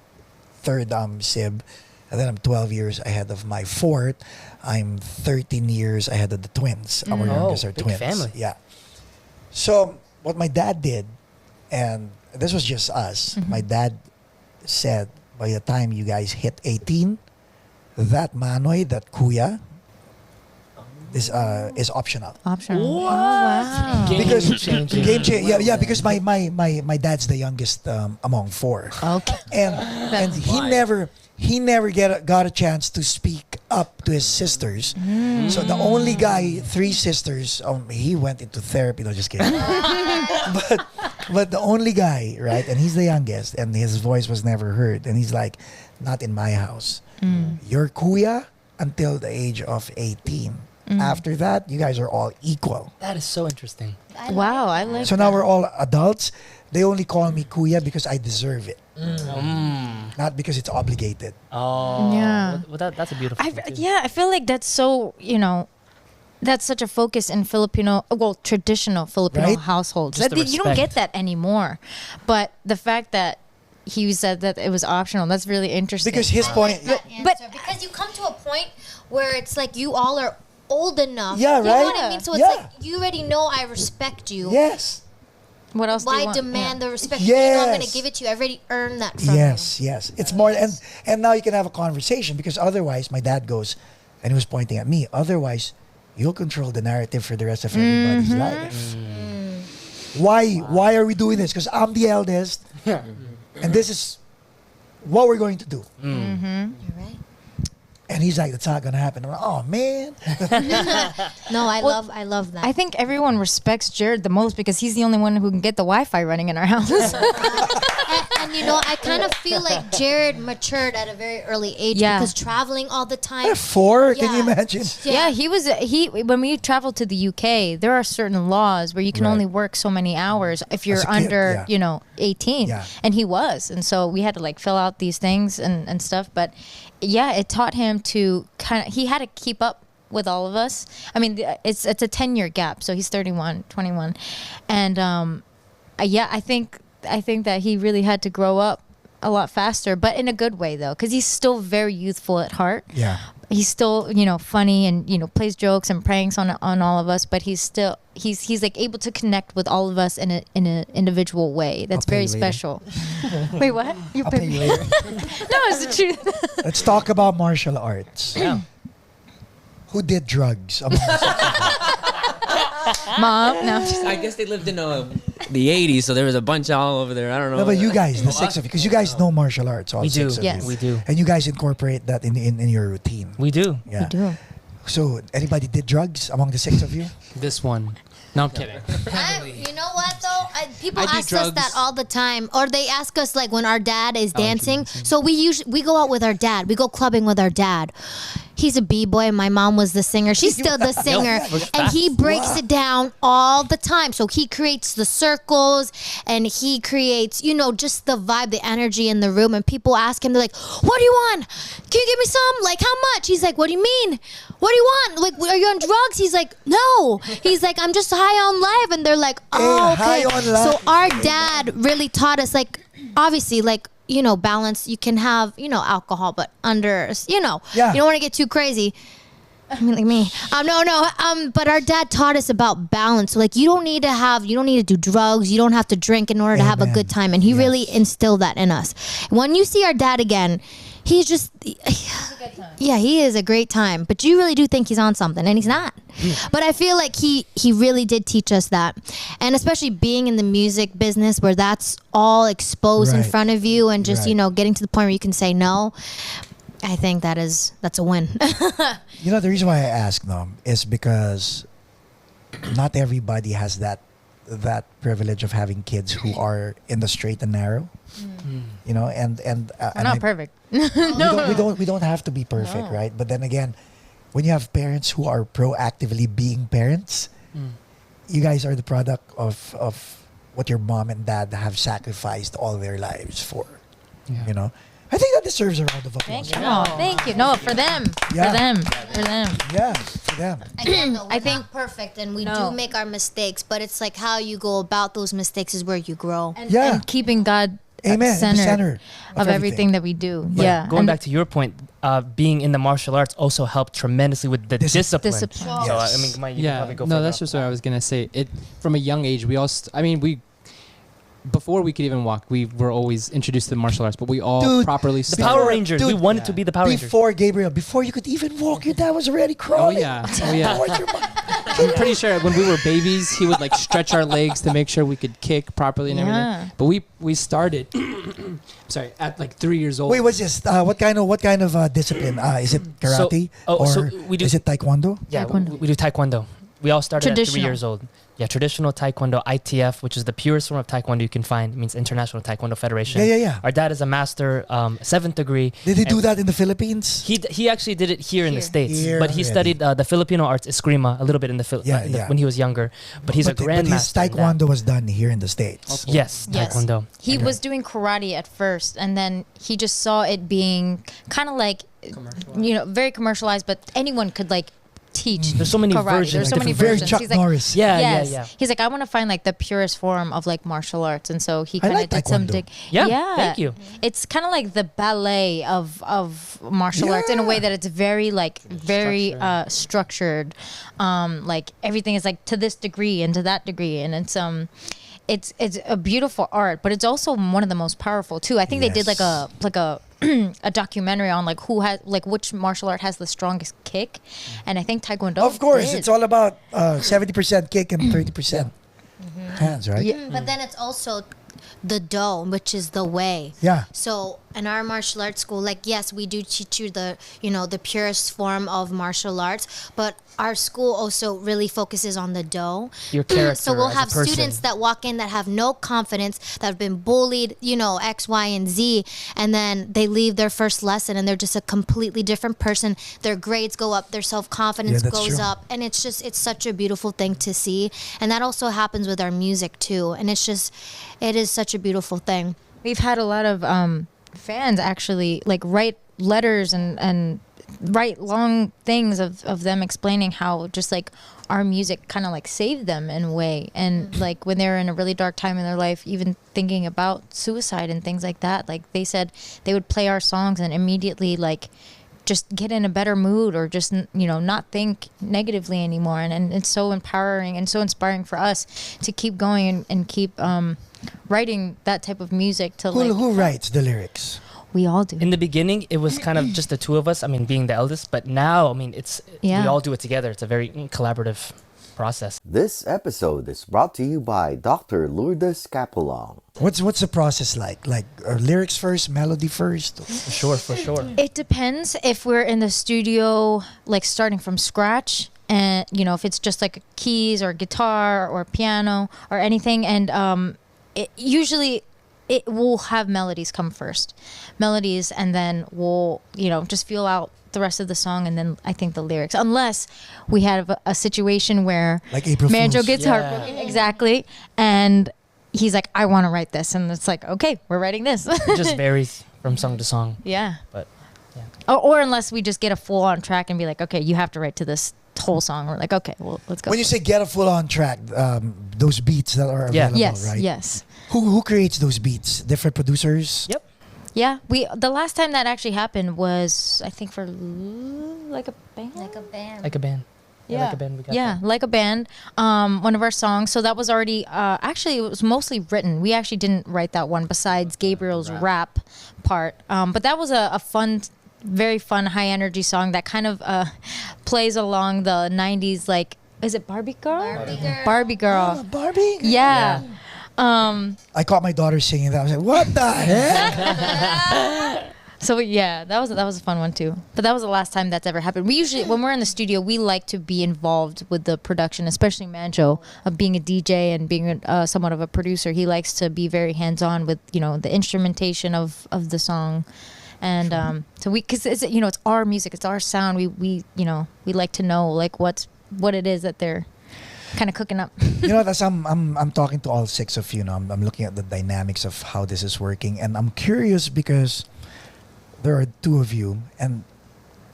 third sib, and then I'm 12 years ahead of my fourth. I'm 13 years ahead of the twins. Our youngest are
big
twins.
family.
Yeah. So what my dad did, and this was just us. My dad said, by the time you guys hit 18, that manoy, that kuya, is optional.
Optional. Oh, wow.
Because
changing.
game change. Yeah. Because my dad's the youngest among 4,
Okay.
and he never got a chance to speak up to his sisters. So the only guy, 3 sisters, he went into therapy. No, just kidding. but the only guy, right? And he's the youngest, and his voice was never heard. And he's like, not in my house. You're kuya until the age of 18. After that, you guys are all equal.
That is so interesting.
Wow, I like
So now we're all adults. They only call me kuya because I deserve it, not because it's obligated.
Oh.
Yeah.
Well, that's a beautiful thing, too.
I feel like that's so, that's such a focus in traditional Filipino
Right?
households.
Just the
You don't get
respect.
that anymore. But the fact that he said that it was optional, that's really interesting.
Because his point,
But because you come to a point where it's like you all are old enough.
Yeah,
You know
right?
what I mean? So it's
Yeah.
like you already know I respect you.
yes,
what else do you
Why
want?
demand the respect? You know I'm going to
Yes.
give it to you. I've already earned that from
yes. It's more, and now you can have a conversation because otherwise, my dad goes, and he was pointing at me. Otherwise, you'll control the narrative for the rest of everybody's life. Why are we doing this? Because I'm the eldest, and this is what we're going to do.
You're right.
And he's like, that's not gonna happen. I'm like, oh man.
No, I love that.
I think everyone respects Jared the most because he's the only one who can get the Wi-Fi running in our house.
and I kind of feel like Jared matured at a very early age
Yeah.
because traveling all the time.
4, can you
Yeah.
imagine?
Yeah, when we traveled to the UK, there are certain laws where you can
Right.
only work so many hours if you're
As a kid,
under,
yeah.
18.
Yeah.
And he was. And so we had to fill out these things and stuff. But yeah, it taught him to he had to keep up with all of us. I mean, it's a 10-year gap, so he's 31, 21, and yeah, I think that he really had to grow up a lot faster, but in a good way though, because he's still very youthful at heart.
Yeah.
He's still, funny and, plays jokes and pranks on all of us, but he's still, he's like able to connect with all of us in an individual way. That's
I'll pay
very
you later.
special. Wait, what? You
I'll pay you later.
No, it's the truth.
Let's talk about martial arts.
Yeah.
Who did drugs? among us?
Mom, no.
I guess they lived in the 80s, so there was a bunch all over there. I don't know.
No, but you guys, the six of you, because you guys know martial arts, all
We do.
six of
Yes.
you.
We do.
And you guys incorporate that in your routine.
We do.
Yeah.
We do.
So, anybody did drugs among the six of you?
This one. No, I'm kidding.
You know what though? People
I do
ask us that
drugs.
all the time, or they ask us like when our dad is dancing. So we go out with our dad. We go clubbing with our dad. He's a b-boy and my mom was the singer. She's still the singer, and he breaks it down all the time. So he creates the circles and he creates, just the vibe, the energy in the room. And people ask him, they're like, "What do you want? Can you give me some? Like how much?" He's like, "What do you mean? What do you want? Like, are you on drugs?" He's like, "No." He's like, "I'm just high on life." And they're like, "Oh,
high
okay."
on life.
So our dad really taught us, like, obviously, like, balance. You can have, alcohol, but under,
Yeah.
you don't want to get too crazy. I mean, like me. No. But our dad taught us about balance. So, like, you don't need to do drugs. You don't have to drink in order to have a
Amen.
good time. And he really instilled that in us. When you see our dad again, he's just, yeah, he is a great time. But you really do think he's on something, and he's not. But I feel like he really did teach us that. And especially being in the music business where that's all exposed in
Right.
front of you and just,
Right.
getting to the point where you can say no. I think that's a win.
The reason why I ask them is because not everybody has that privilege of having kids who are in the straight and narrow. And
We're
and
not
I-
perfect.
we don't have to be perfect, right? But then again, when you have parents who are proactively being parents, you guys are the product of what your mom and dad have sacrificed all their lives for. I think that deserves a round of applause.
Thank you. Oh, thank you. No, for them.
Yeah.
For them. For them.
Yeah, for them.
Again, though,
I think-
not perfect, and we
No.
do make our mistakes, but it's like how you go about those mistakes is where you grow.
Yeah.
And keeping God
Amen.
at
The center
of everything that we do.
But
Yeah.
Going
And
back to your point, being in the martial arts also helped tremendously with the discipline.
Discipline.
So
Yes.
I mean, Mike, you can
Yeah,
probably go
no,
further
that's
off
just
of
what I
that.
was gonna say. It from a young age, before we could even walk, we were always introduced to the martial arts, but we all
Dude,
properly
The
studied.
Power Rangers. we
Dude,
wanted to be the Power Rangers.
Before you could even walk, your dad was already
Oh
crawling.
yeah, oh yeah. I'm pretty sure when we were babies, he would like stretch our legs to make sure we could kick properly and
Yeah.
everything. But we started, sorry, at like 3 years old.
Wait, what's this? What kind of discipline? Is it karate
so we do-
is it taekwondo?
Yeah,
Taekwondo.
we do taekwondo. We all started at 3
Traditional.
years old. Yeah, traditional taekwondo, ITF, which is the purest form of taekwondo you can find. It means International Taekwondo Federation.
Yeah.
Our dad is a master, 7th degree.
Did they do
and
that in the Philippines?
He actually did it here in the States,
Here
but he
already.
studied the Filipino arts, Eskrima, a little bit in the, when he was younger. But he's a
But his
grandmaster. in that.
taekwondo was done here in the States.
Yes,
Yes.
taekwondo.
He was doing karate at first, and then he just saw it being kind of like, very commercialized, but anyone could like teach.
There's so many
karate.
versions,
There's so
like
many
Very
versions.
Chuck
He's like,
Norris.
Yeah,
yes.
yeah.
He's like, I want to find like the purest form of like martial arts, and so he
I
kind of
like
did some
taekwondo.
dig.
Yeah, thank you.
It's kind of like the ballet of martial arts in a way that it's very structured. Like everything is like to this degree and to that degree, and it's a beautiful art, but it's also one of the most powerful too. I think they did like
Yes.
a a documentary on like who has like which martial art has the strongest kick, and I think Taekwondo.
Of course,
did.
it's all about 70% kick and 30% hands, right?
Yeah.
But then it's also the do, which is the way.
Yeah.
So in our martial arts school, like yes, we do teach you the purest form of martial arts, but our school also really focuses on the do.
Your character.
So we'll
as a
have
person.
students that walk in that have no confidence, that have been bullied, X, Y, and Z, and then they leave their first lesson and they're just a completely different person. Their grades go up, their self-confidence
Yeah, that's
goes
true.
up, and it's such a beautiful thing to see. And that also happens with our music too. And it is such a beautiful thing.
We've had a lot of fans actually like write letters and write long things of them explaining how just like our music kind of like saved them in a way. And like when they're in a really dark time in their life, even thinking about suicide and things like that, like they said they would play our songs and immediately like just get in a better mood or just, you know, not think negatively anymore. And it's so empowering and so inspiring for us to keep going and keep writing that type of music to
Who writes the lyrics?
We all do.
In the beginning, it was kind of just the two of us. I mean, being the eldest, but now, I mean, we all do it together. It's a very collaborative process.
This episode is brought to you by Dr. Lourdes Capulong.
What's the process like? Like are lyrics first, melody first?
For sure.
It depends if we're in the studio, like starting from scratch, and you know, if it's just like keys or guitar or piano or anything, and usually it will have melodies come first, and then we'll, you know, just feel out the rest of the song, and then I think the lyrics, unless we have a situation where
like April
Manjo
Fools.
gets heartbroken, exactly, and he's like, I want to write this, and it's like, okay, we're writing this.
It just varies from song to song.
Yeah.
But
Or unless we just get a full on track and be like, okay, you have to write to this whole song. We're like, okay, well, let's go.
When you say get a full on track, those beats that are available, right?
Yes.
Who creates those beats? Different producers?
Yep.
Yeah, the last time that actually happened was, I think, for like a band.
Like a band.
Like a band.
Yeah.
Like a band. We got
Yeah,
that.
like a band. One of our songs. So that was already actually it was mostly written. We actually didn't write that one besides Gabriel's rap part. But that was a fun, very fun, high energy song that kind of plays along the 90s. Like, is it Barbie Girl? Barbie Girl.
Oh, Barbie?
Yeah.
I caught my daughter singing that. I was like, what the heck?
So yeah, that was a fun one too. But that was the last time that's ever happened. We usually, when we're in the studio, we like to be involved with the production, especially Manjo, of being a DJ and being somewhat of a producer. He likes to be very hands-on with, you know, the instrumentation of the song, and so because it's, you know, it's our music, it's our sound. We you know, we like to know like what it is that they're kind of cooking up.
You know, that's I'm talking to all six of you. Know, I'm looking at the dynamics of how this is working, and I'm curious because there are two of you, and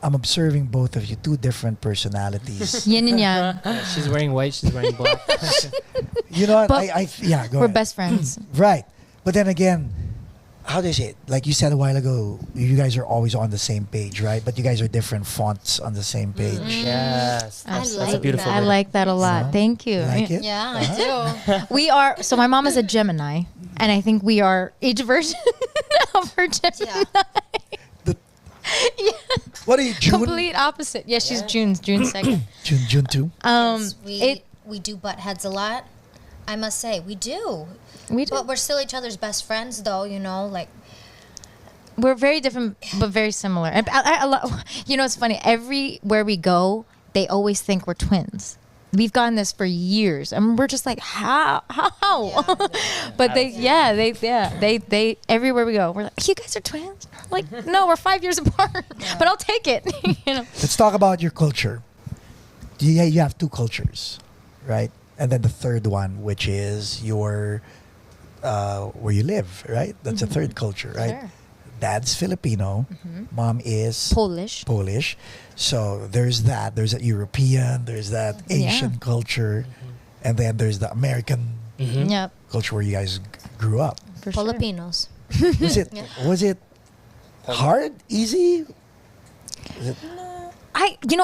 I'm observing both of you, two different personalities.
Yin and yang.
She's wearing white. She's wearing black.
You know what?
But
Go
we're
ahead.
best friends.
Right. But then again, how do you say it? Like you said a while ago, you guys are always on the same page, right? But you guys are different fonts on the same page.
Yes. That's a
like
beautiful
I
word.
like that a lot.
So,
Thank you.
Like it?
Yeah, I do.
We are, so my mom is a Gemini, and I think we are each version of her Gemini.
What are you, June?
Complete opposite. Yeah, she's June 2nd.
June 2?
Yes, we do butt heads a lot. I must say, we do.
We do.
But we're still each other's best friends, though, you know, like.
We're very different, but very similar. And you know, it's funny. Everywhere we go, they always think we're twins. We've gotten this for years, and we're just like, how? But they everywhere we go, we're like, you guys are twins? Like, no, we're 5 years apart, but I'll take it. You know.
Let's talk about your culture. You have two cultures, right? And then the third one, which is your where you live, right? That's a third culture, right?
Sure.
Dad's Filipino, mom is
Polish.
So there's that. There's that European. There's that Asian culture, and then there's the American
Yep.
culture where you guys grew up.
For sure.
Filipinos.
Was it hard? Easy?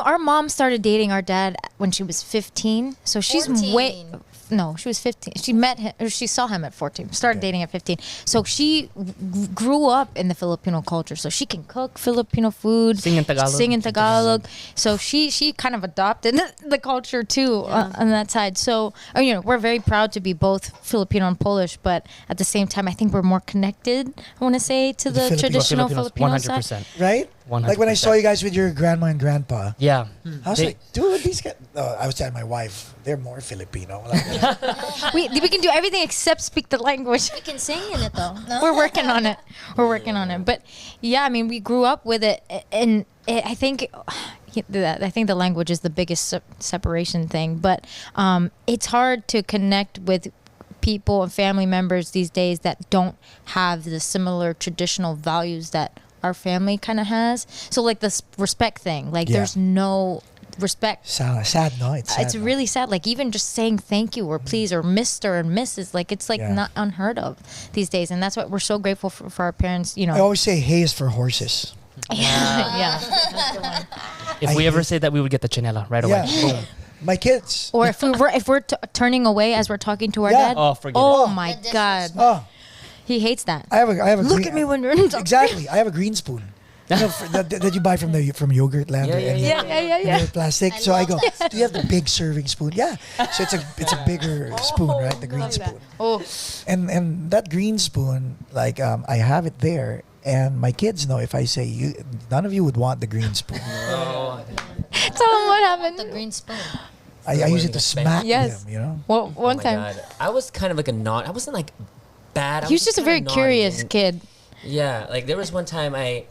Our mom started dating our dad when she was 15. So she's
14.
No, she was 15. She met him, or she saw him at 14. Started dating at 15. So she grew up in the Filipino culture. So she can cook Filipino food.
Sing in Tagalog.
So she kind of adopted the culture too on that side. So, we're very proud to be both Filipino and Polish, but at the same time, I think we're more connected, I want to say, to the traditional Filipino side.
100%.
Right?
100%.
Like when I saw you guys with your grandma and grandpa,
Yeah.
I was like, dude, these guys. I was telling my wife, they're more Filipino. Like,
We can do everything except speak the language.
We can sing in it, though. No?
We're working on it. But yeah, I mean, we grew up with it, and I think the language is the biggest separation thing. But it's hard to connect with people and family members these days that don't have the similar traditional values that our family kind of has. So like this respect thing, like
Yeah.
there's no respect.
Sad, no? It's sad.
It's
no?
really sad. Like even just saying thank you or please or Mr. and Mrs. Like it's like
Yeah.
not unheard of these days, and that's what we're so grateful for our parents. You know.
I always say hay is for horses.
yeah.
If we ever say that, we would get the chinela right away.
Yeah.
Boom.
My kids.
Or if we're turning away as we're talking to our
Yeah.
dad.
Oh, forget
Oh
it.
my
The
God,
Oh,
he hates that.
I have a
Look
green,
at me when you're
exactly. I have a green spoon. You know, that you buy from Yogurt Land or any
Yeah.
plastic. So I go, do you have the big serving spoon? Yeah. So it's a bigger spoon, right? The green spoon.
Oh,
And that green spoon, like I have it there, and my kids know if I say none of you would want the green spoon.
tell him what happened.
The green spoon.
I use it to smack
Yes.
them, you know.
Well, one
Oh my
time
God. I was kind of like I wasn't like bad. I
he was just a
kinda
very
naughty,
curious
and-
kid.
Yeah, like there was one time my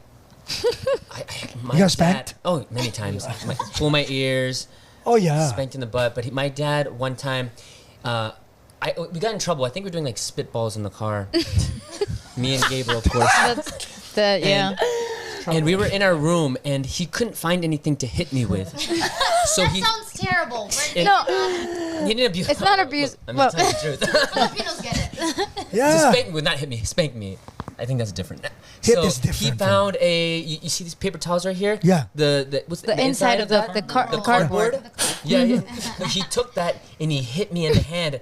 You got spanked?
dad- oh, many times. Pull my ears,
Oh yeah.
spanked in the butt. But my dad one time, we got in trouble. I think we were doing like spitballs in the car. Me and Gabriel, of course.
That's the yeah.
And we were in our room, and he couldn't find anything to hit me with. So
That
he
sounds terrible.
it-
No,
he didn't abuse.
it's not abuse.
I'm
Well,
telling you the truth.
Filipinos get it.
To
Yeah.
spank me would not hit me. Spank me. I think that's different.
Hit
so
is different.
He found you see these paper towels right here?
Yeah.
What's
the inside of the
that?
cardboard.
Yeah, yeah. He took that and he hit me in the hand,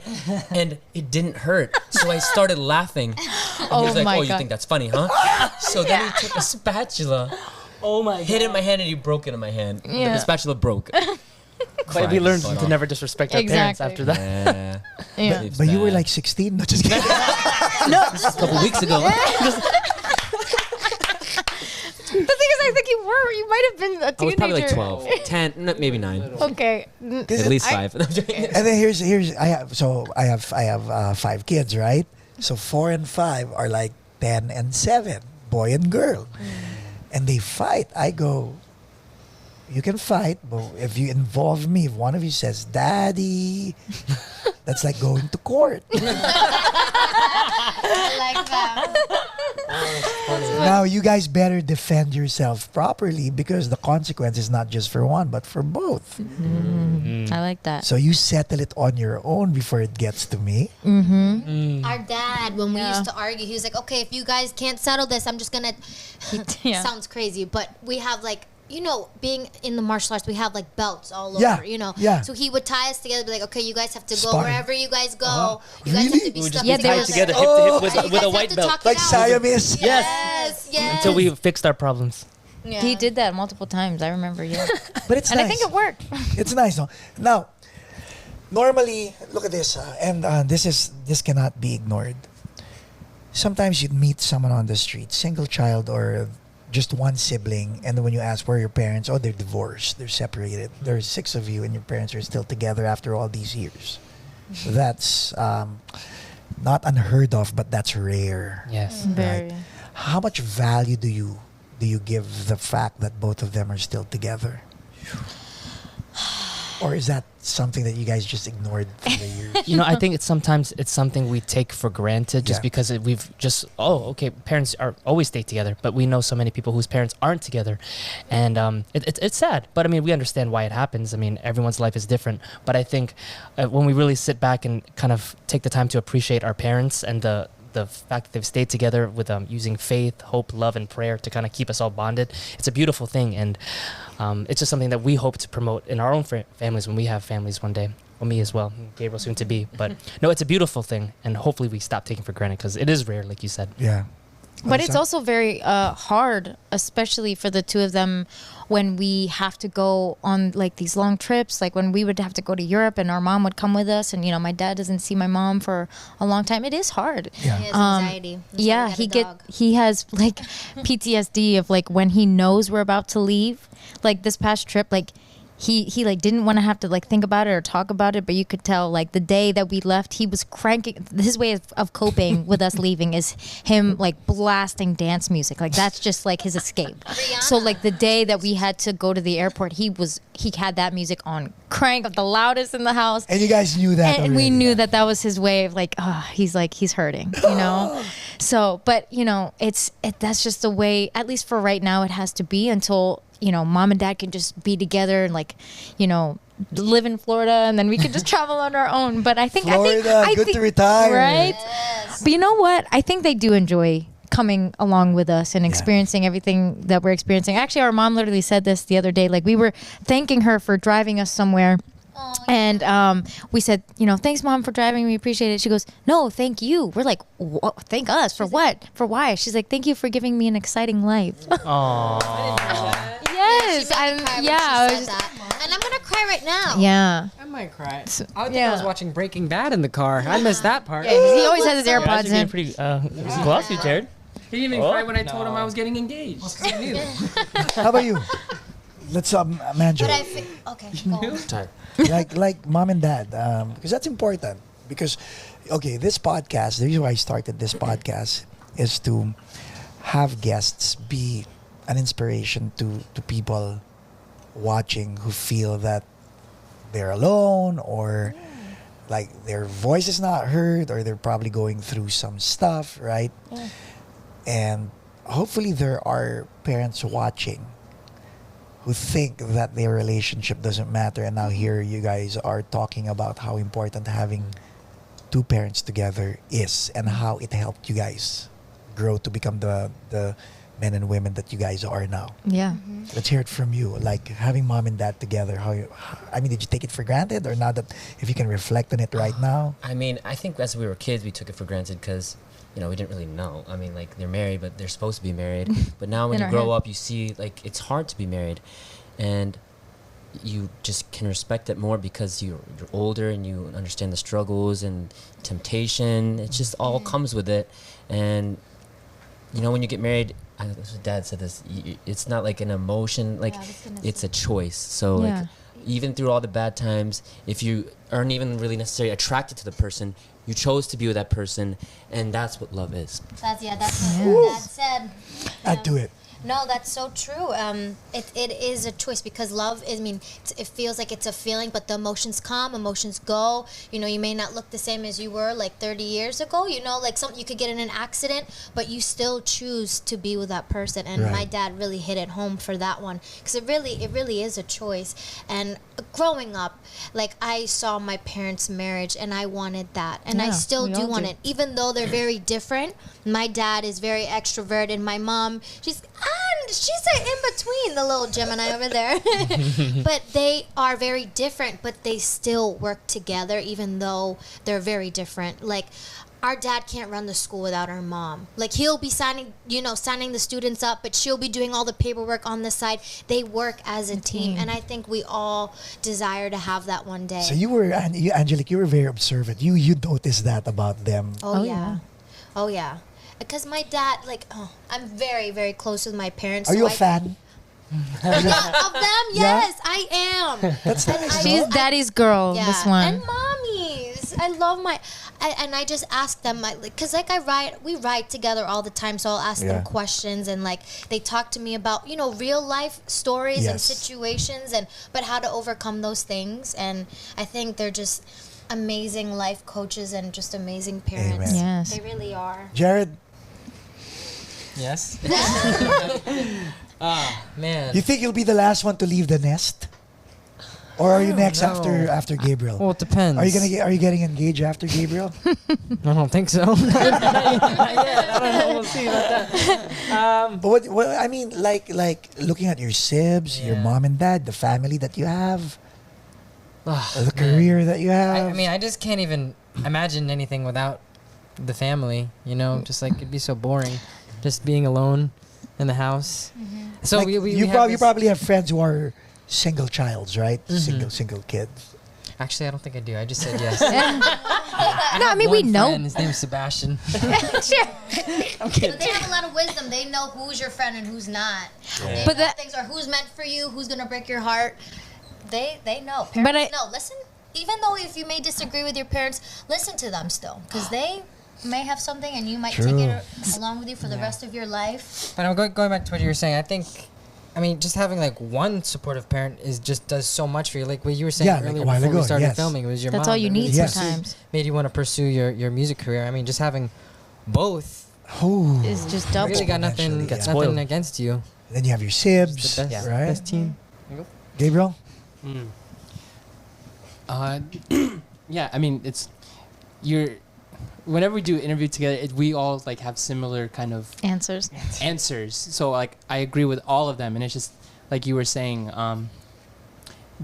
and it didn't hurt. So I started laughing. And he
Oh
was like,
my
"Oh, you
God.
think that's funny, huh?" So then he took a spatula,
Oh my
hit it in my hand, and he broke it in my hand.
Yeah.
The spatula broke.
But we
Cried
learned
his butt
to
off.
never disrespect our parents
Exactly.
after that.
Yeah.
Yeah.
It's
But you were
bad.
like 16. No, just kidding.
a couple weeks ago.
The thing is, I think you might have been a
I was
teenager.
probably like 12, 10, maybe 9.
Okay.
This
At
is-
least 5.
And then here's I have 5 kids, right? So 4 and 5 are like 10 and 7, boy and girl, and they fight. I go, you can fight, but if you involve me, if one of you says "Daddy," that's like going to court.
I like that.
Now you guys better defend yourself properly because the consequence is not just for one but for both.
I like that.
So you settle it on your own before it gets to me.
Our dad, when we
Yeah.
used to argue, he was like, "Okay, if you guys can't settle this, I'm just gonna."
Yeah.
Sounds crazy, but we have like. You know, being in the martial arts, we have like belts all
Yeah,
over, you know.
yeah.
So he would tie us together, be like, okay, you guys have to go
Sparring.
wherever you guys go.
Uh-huh.
You guys have
Really?
to be
We would
stuck
just be tied together, hip to hip, with,
And you
with
guys
a white
have to
belt.
talk
Like
it out.
Siamese.
Yes, yes.
Until we fixed our problems.
Yeah.
He did that multiple times. I remember. Yeah.
But it's
And
nice.
I think it worked.
It's nice, no? Now, normally, look at this, and this cannot be ignored. Sometimes you'd meet someone on the street, single child or just one sibling, and then when you ask where are your parents, oh, they're divorced, they're separated. There's 6 of you, and your parents are still together after all these years. So that's not unheard of, but that's rare.
Yes.
Very.
How much value do you give the fact that both of them are still together? Or is that something that you guys just ignored through the years?
You know, I think sometimes it's something we take for granted just
Yeah.
because we've just, okay, parents are always stay together, but we know so many people whose parents aren't together. And it's sad, but I mean, we understand why it happens. I mean, everyone's life is different, but I think when we really sit back and kind of take the time to appreciate our parents and the fact that they've stayed together with using faith, hope, love, and prayer to kind of keep us all bonded, it's a beautiful thing. And it's just something that we hope to promote in our own families when we have families one day. Well, me as well, Gabriel soon to be. But no, it's a beautiful thing, and hopefully we stop taking for granted because it is rare, like you said.
Yeah.
But it's also very hard, especially for the two of them, when we have to go on like these long trips. Like when we would have to go to Europe, and our mom would come with us, and my dad doesn't see my mom for a long time. It is hard.
Yeah.
He has anxiety. That's why
Yeah,
we got a dog.
he has like PTSD of like when he knows we're about to leave. Like this past trip, like he like didn't want to have to like think about it or talk about it, but you could tell like the day that we left, he was cranking. His way of coping with us leaving is him like blasting dance music. Like that's just like his escape. So like the day that we had to go to the airport, he had that music on crank of the loudest in the house.
And you guys knew that
And we
already,
knew
yeah.
that was his way of like, he's hurting, So, but that's just the way. At least for right now, it has to be until mom and dad can just be together and live in Florida, and then we can just travel on our own. But I think
Florida,
I
good
think,
to retire.
right? But you know what? I think they do enjoy coming along with us and experiencing everything that we're experiencing. Actually, our mom literally said this the other day. Like, we were thanking her for driving us somewhere. And we said, thanks, Mom, for driving. We appreciate it. She goes, no, thank you. We're like, thank us for what? For why? She's like, thank you for giving me an exciting life. Yes.
I was that. And I'm gonna cry right now.
Yeah.
I might cry. I think I was watching Breaking Bad in the car. I missed that part.
Yeah, 'cause he always has his
You're
AirPods
actually being
in.
pretty glossy, Jared.
He didn't even cry when I told him I was getting engaged.
How about you? Let's Manjo.
But I feel okay. Go.
Sorry.
like mom and dad, because that's important. Because this podcast, the reason why I started this podcast is to have guests be an inspiration to people watching who feel that they're alone, or like their voice is not heard, or they're probably going through some stuff, right? And hopefully there are parents watching who think that their relationship doesn't matter, and now here you guys are talking about how important having two parents together is, and how it helped you guys grow to become the men and women that you guys are now.
Yeah.
Let's hear it from you. Like, having mom and dad together, did you take it for granted, or now that if you can reflect on it right now?
I mean, I think as we were kids, we took it for granted because, we didn't really know. I mean, like, they're married, but they're supposed to be married. But now when
In
you
our
grow
head.
up, you see, like, it's hard to be married. And you just can respect it more because you're older and you understand the struggles and temptation. It just all comes with it. And, when you get married, Dad said this, it's not like an emotion, like, it's a choice. So, like, even through all the bad times, if you aren't even really necessarily attracted to the person, you chose to be with that person, and that's what love is.
That's what Dad said.
Add to it.
No, that's so true. It is a choice because love is, it feels like it's a feeling, but the emotions come, emotions go. You may not look the same as you were like 30 years ago. Like you could get in an accident, but you still choose to be with that person. And
Right.
my dad really hit it home for that one because it really is a choice. And growing up, like, I saw my parents' marriage and I wanted that, and I
Yeah,
still
we
do
all
want
do.
it, even though they're very different. My dad is very extrovert, and my mom, she's like in between, the little Gemini over there. But they are very different, but they still work together, even though they're very different. Like, our dad can't run the school without our mom. Like, he'll be signing the students up, but she'll be doing all the paperwork on the side. They work as a team, and I think we all desire to have that one day.
So Angelique, you were very observant. You noticed that about them.
Oh yeah. Because my dad, I'm very, very close with my parents.
Are
so
you a fan?
Of them? Yes, I am.
That's nice.
She's
no?
daddy's girl,
Yeah,
this one.
and mommy's. I love and I just ask them, because we ride together all the time, so I'll ask them questions, and they talk to me about real life stories and
Yes.
situations, but how to overcome those things. And I think they're just amazing life coaches and just amazing parents.
Amen.
Yes.
They really are.
Jared,
Yes. Man.
you think you'll be the last one to leave the nest? Or are you next
know.
after Gabriel?
Well, it depends.
Are you getting engaged after Gabriel?
I don't think so. I don't know. We'll see about that.
But what I mean, like looking at your sibs, your mom and dad, the family that you have, the career that you have.
I just can't even imagine anything without the family. Just like it'd be so boring, just being alone in the house. So
Like,
we
you
have this-
probably have friends who are single childs, right? Single kids.
Actually, I don't think I do. I just said yes.
No, I mean, we
One
know.
friend, his name's Sebastian.
But they have a lot of wisdom. They know who's your friend and who's not. They
But
know
that-
things are who's meant for you, who's gonna break your heart. They know.
But
Parents know. Listen, even though if you may disagree with your parents, listen to them still, because they may have something and you might take
True.
it along with you for the rest of your life.
But I'm going back to what you were saying. I think, just having one supportive parent does so much for you. Like what you were saying
Yeah, like
earlier
a while
before we
ago,
started
yes.
filming, it was your
That's
mom
all you
that
need
really
Yes.
sometimes.
made you want to pursue your music career. Just having both
Oh.
is just
I
double.
really got nothing,
Exponentially,
spoiled.
nothing against you.
Then you have your sibs,
the best,
right?
best team.
Gabriel?
Yeah, I mean, whenever we do an interview together, we all like have similar kind of
Answers.
answers. So like I agree with all of them, and it's just like you were saying,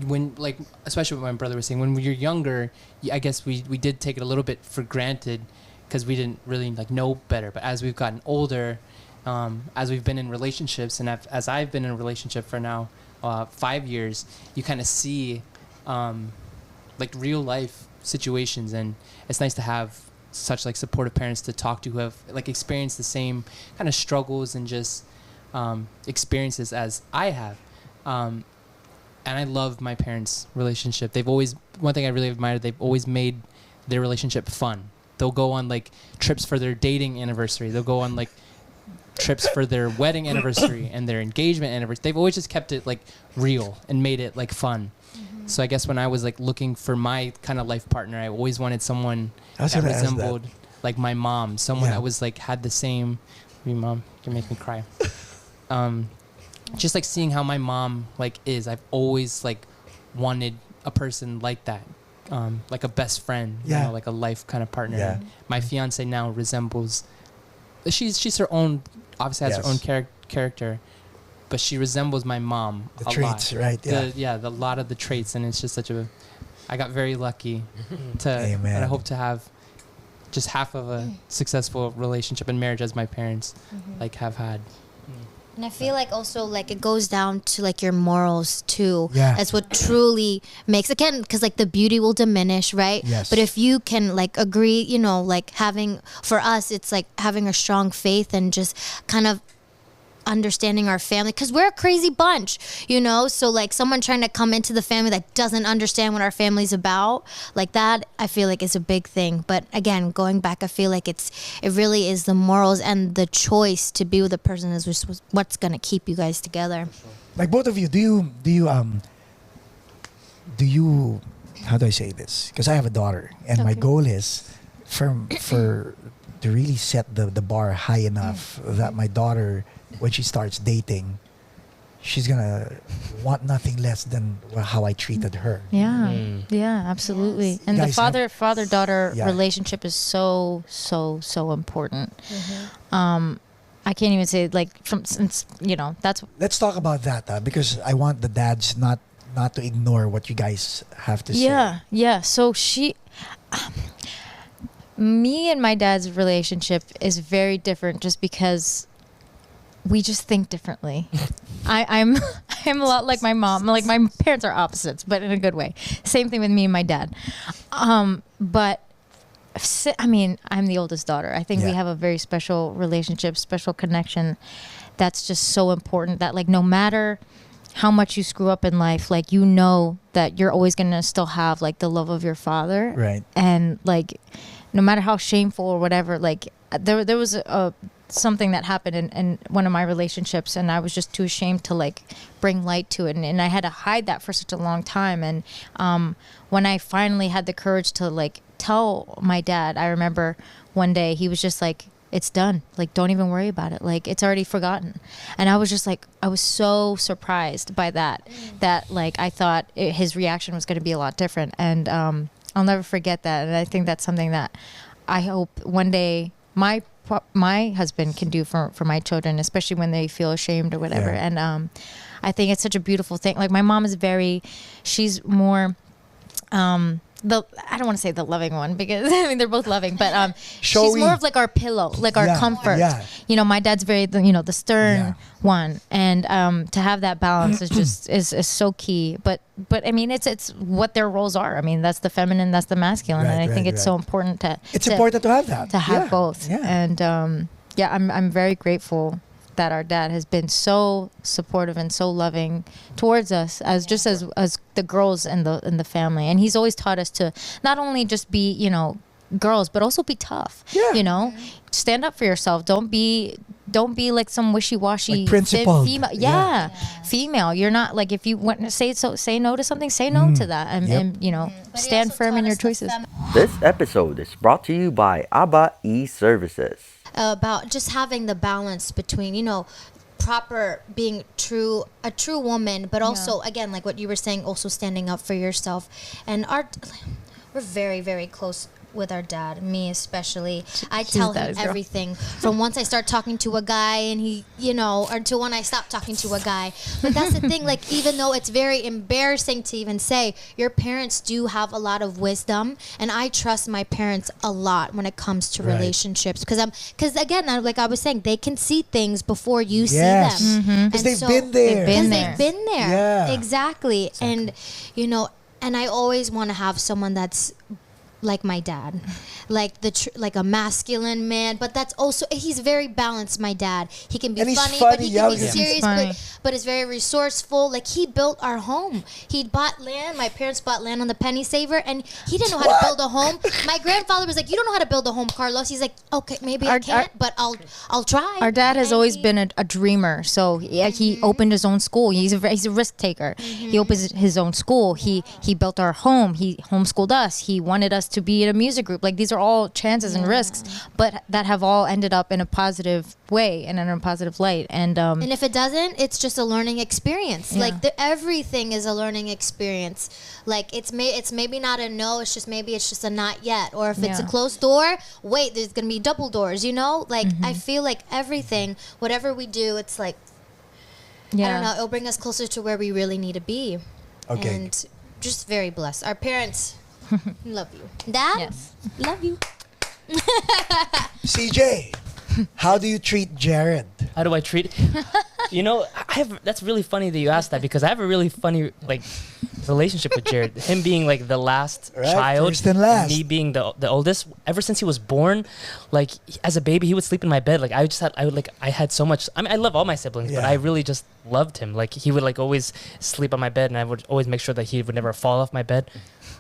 when like especially what my brother was saying, when we were younger, I guess we did take it a little bit for granted because we didn't really like know better. But as we've gotten older, as we've been in relationships, and as I've been in a relationship for now 5 years, you kind of see like real life situations, and it's nice to have such like supportive parents to talk to who have like experienced the same kind of struggles and just experiences as I have. And I love my parents' relationship. They've always, one thing I really admire, they've always made their relationship fun. They'll go on like trips for their dating anniversary. They'll go on like trips for their wedding anniversary and their engagement anniversary. They've always just kept it like real and made it like fun. So I guess when I was like looking for my kind of life partner, I always wanted someone
I was
that
gonna ask that.
resembled like my mom, someone
Yeah.
that was like had the same. Your mom can make me cry. Just like seeing how my mom like is, I've always like wanted a person like that, like a best friend,
Yeah.
you know, like a life kind of partner.
Yeah.
My fiance now resembles. She's her own, obviously has her own
Yes.
character, but she resembles my mom
The
a
traits,
lot.
right? Yeah.
The lot of the traits, and it's just such a. I got very lucky to,
Amen.
and I hope to have just half of a successful relationship and marriage as my parents like have had.
And I feel like also like it goes down to like your morals too.
Yeah.
That's what truly makes, again, because like the beauty will diminish, right?
Yes.
But if you can like agree, you know, like having, for us, it's like having a strong faith and just kind of understanding our family, because we're a crazy bunch, you know. So like someone trying to come into the family that doesn't understand what our family's about, like that, I feel like is a big thing. But again, going back, I feel like it really is the morals and the choice to be with a person is just what's gonna keep you guys together.
Like both of you, do you how do I say this? Because I have a daughter, and my
Okay.
goal is for to really set the bar high enough that my daughter, when she starts dating, she's gonna want nothing less than how I treated her.
Yeah, yeah, absolutely. And the
Guys have-
father-daughter
Yeah.
relationship is so important. I can't even say like since you know that's
Let's talk about that because I want the dads not to ignore what you guys have to say.
yeah. So me and my dad's relationship is very different just because we just think differently. I'm a lot like my mom. Like my parents are opposites, but in a good way. Same thing with me and my dad. But I mean, I'm the oldest daughter. I think we
Yeah.
have a very special relationship, special connection. That's just so important. That like no matter how much you screw up in life, like you know that you're always gonna still have like the love of your father.
Right.
And like no matter how shameful or whatever, like there was something that happened in one of my relationships, and I was just too ashamed to like bring light to it, and I had to hide that for such a long time. And when I finally had the courage to like tell my dad, I remember one day he was just like, it's done, like don't even worry about it, like it's already forgotten. And I was just like, I was so surprised by that like I thought his reaction was going to be a lot different. And I'll never forget that. And I think that's something that I hope one day my husband can do for my children, especially when they feel ashamed or whatever.
Yeah.
And I think it's such a beautiful thing. Like my mom is she's more I don't want to say the loving one because I mean they're both loving, but she's
Showy.
more of like our pillow, like our
Yeah,
comfort.
yeah.
You know, my dad's very the stern
Yeah.
one, and to have that balance is just is so key. But I mean it's what their roles are. I mean that's the feminine, that's the masculine, and I think it's so important
It's important to have that.
to have
Yeah.
both.
Yeah.
And I'm very grateful that our dad has been so supportive and so loving towards us as the girls in the family. And he's always taught us to not only just be, you know, girls, but also be tough.
Yeah.
You know, stand up for yourself. Don't be like some wishy-washy
Like principled.
female.
Yeah.
Female. You're not like, if you want to say no to something, say no to that, and you know, stand firm in your choices.
This episode is brought to you by ABBA e-Services.
about just having the balance between, you know, proper being a true woman, but also again, like what you were saying, also standing up for yourself. And we're very, very close with our dad, me especially. I tell him everything from once I start talking to a guy and he, you know, or to when I stop talking to a guy. But that's the thing, like, even though it's very embarrassing to even say, your parents do have a lot of wisdom, and I trust my parents a lot when it comes to relationships, because again, like I was saying, they can see things before you see them.
Because they've been there.
They've been there.
Yeah.
Exactly. And, you know, and I always want to have someone that's like my dad, like like a masculine man, but that's also, he's very balanced. My dad, he can be funny, but he can be serious, but is very resourceful. Like, he built our home. He bought land. My parents bought land on the penny saver, and he didn't know how to build a home. My grandfather was like, "You don't know how to build a home, Carlos." He's like, "Okay, maybe I can't, but I'll try."
Our dad has always been a dreamer, so he opened his own school. He's a risk taker. He opens his own school. He built our home. He homeschooled us. He wanted us to be in a music group. Like, these are all chances and risks, but that have all ended up in a positive way and in a positive light. And
if it doesn't, it's just a learning experience. Like, everything is a learning experience. Like, it's maybe not a no, it's just a not yet. Or if it's a closed door, wait, there's gonna be double doors, you know? Like, I feel like everything, whatever we do, it's like, I don't know, it'll bring us closer to where we really need to be.
Okay.
And just very blessed. Our parents love you. Dad, love you.
CJ, how do you treat Jared?
How do I treat? You know, that's really funny that you asked that, because I have a really funny relationship with Jared. Him being like the last child,
first and last.
me being the oldest. Ever since he was born, like, as a baby, he would sleep in my bed. Like, I had so much. I mean, I love all my siblings, but I really just loved him. Like, he would like always sleep on my bed, and I would always make sure that he would never fall off my bed.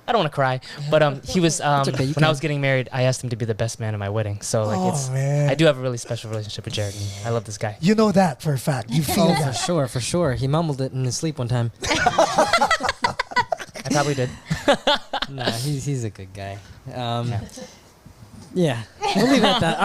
I don't want to cry, but he was when I was getting married, I asked him to be the best man at my wedding. So like,
man.
I do have a really special relationship with Jared. I love this guy.
You know that for a fact. You feel that.
For sure. He mumbled it in his sleep one time.
I probably did.
Nah, he's a good guy. Yeah, we'll leave it at that.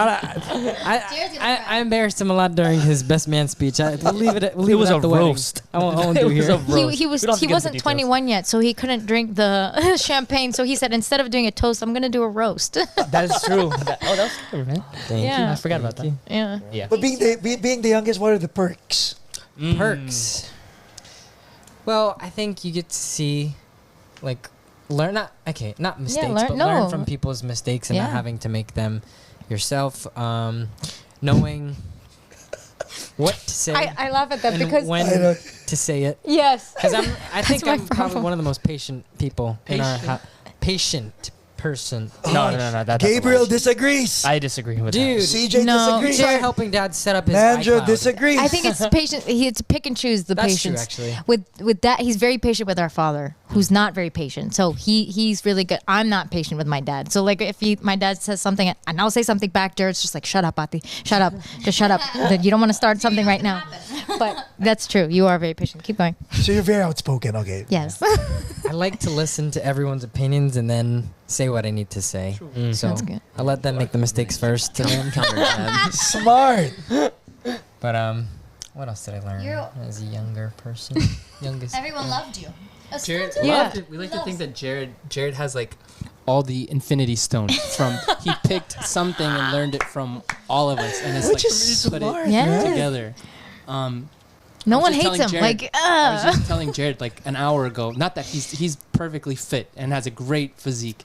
I embarrassed him a lot during his best man speech. We'll leave it at the
roast.
I won't do here.
He wasn't 21 yet, so he couldn't drink the champagne. So he said, instead of doing a toast, I'm gonna do a roast.
That is true. That was clever, man.
Thank you.
I forgot about that.
Yeah.
But being the youngest, what are the perks?
Perks. Well, I think you get to see, like, not mistakes, but learn from people's mistakes and not having to make them yourself. Knowing what to say.
I laugh at that
and
because
when to say it.
Yes.
Because I think I'm probably
problem.
one of the most patient people in our house. Patient person.
No.
Gabriel disagrees.
I disagree with
Dude,
that.
CJ
No,
disagrees.
Try helping Dad set up his
Manjo
iCloud.
disagrees.
I think it's patient. It's pick and choose the
That's
patience.
true, actually.
With that, he's very patient with our father, who's not very patient. So he's really good. I'm not patient with my dad. So like, if my dad says something and I'll say something back, Jared's just like, "Shut up, Ati. Shut up. Just shut up. You don't want to start something right now." But that's true. You are very patient. Keep going.
So you're very outspoken. Okay.
Yes.
I like to listen to everyone's opinions and then say what I need to say. So
That's good.
I let them make the mistakes first. And then
Smart.
But what else did I learn as a younger person? Youngest.
Everyone loved you.
Jared,
Yeah.
we like to think that Jared has like all the infinity stones from he picked something and learned it from all of us, and it's
Which
like
is
put
smart,
it
Yeah.
together.
No
I was
one
just
hates
telling
him.
Jared-
Like,
I was just telling Jared like an hour ago. Not that he's perfectly fit and has a great physique.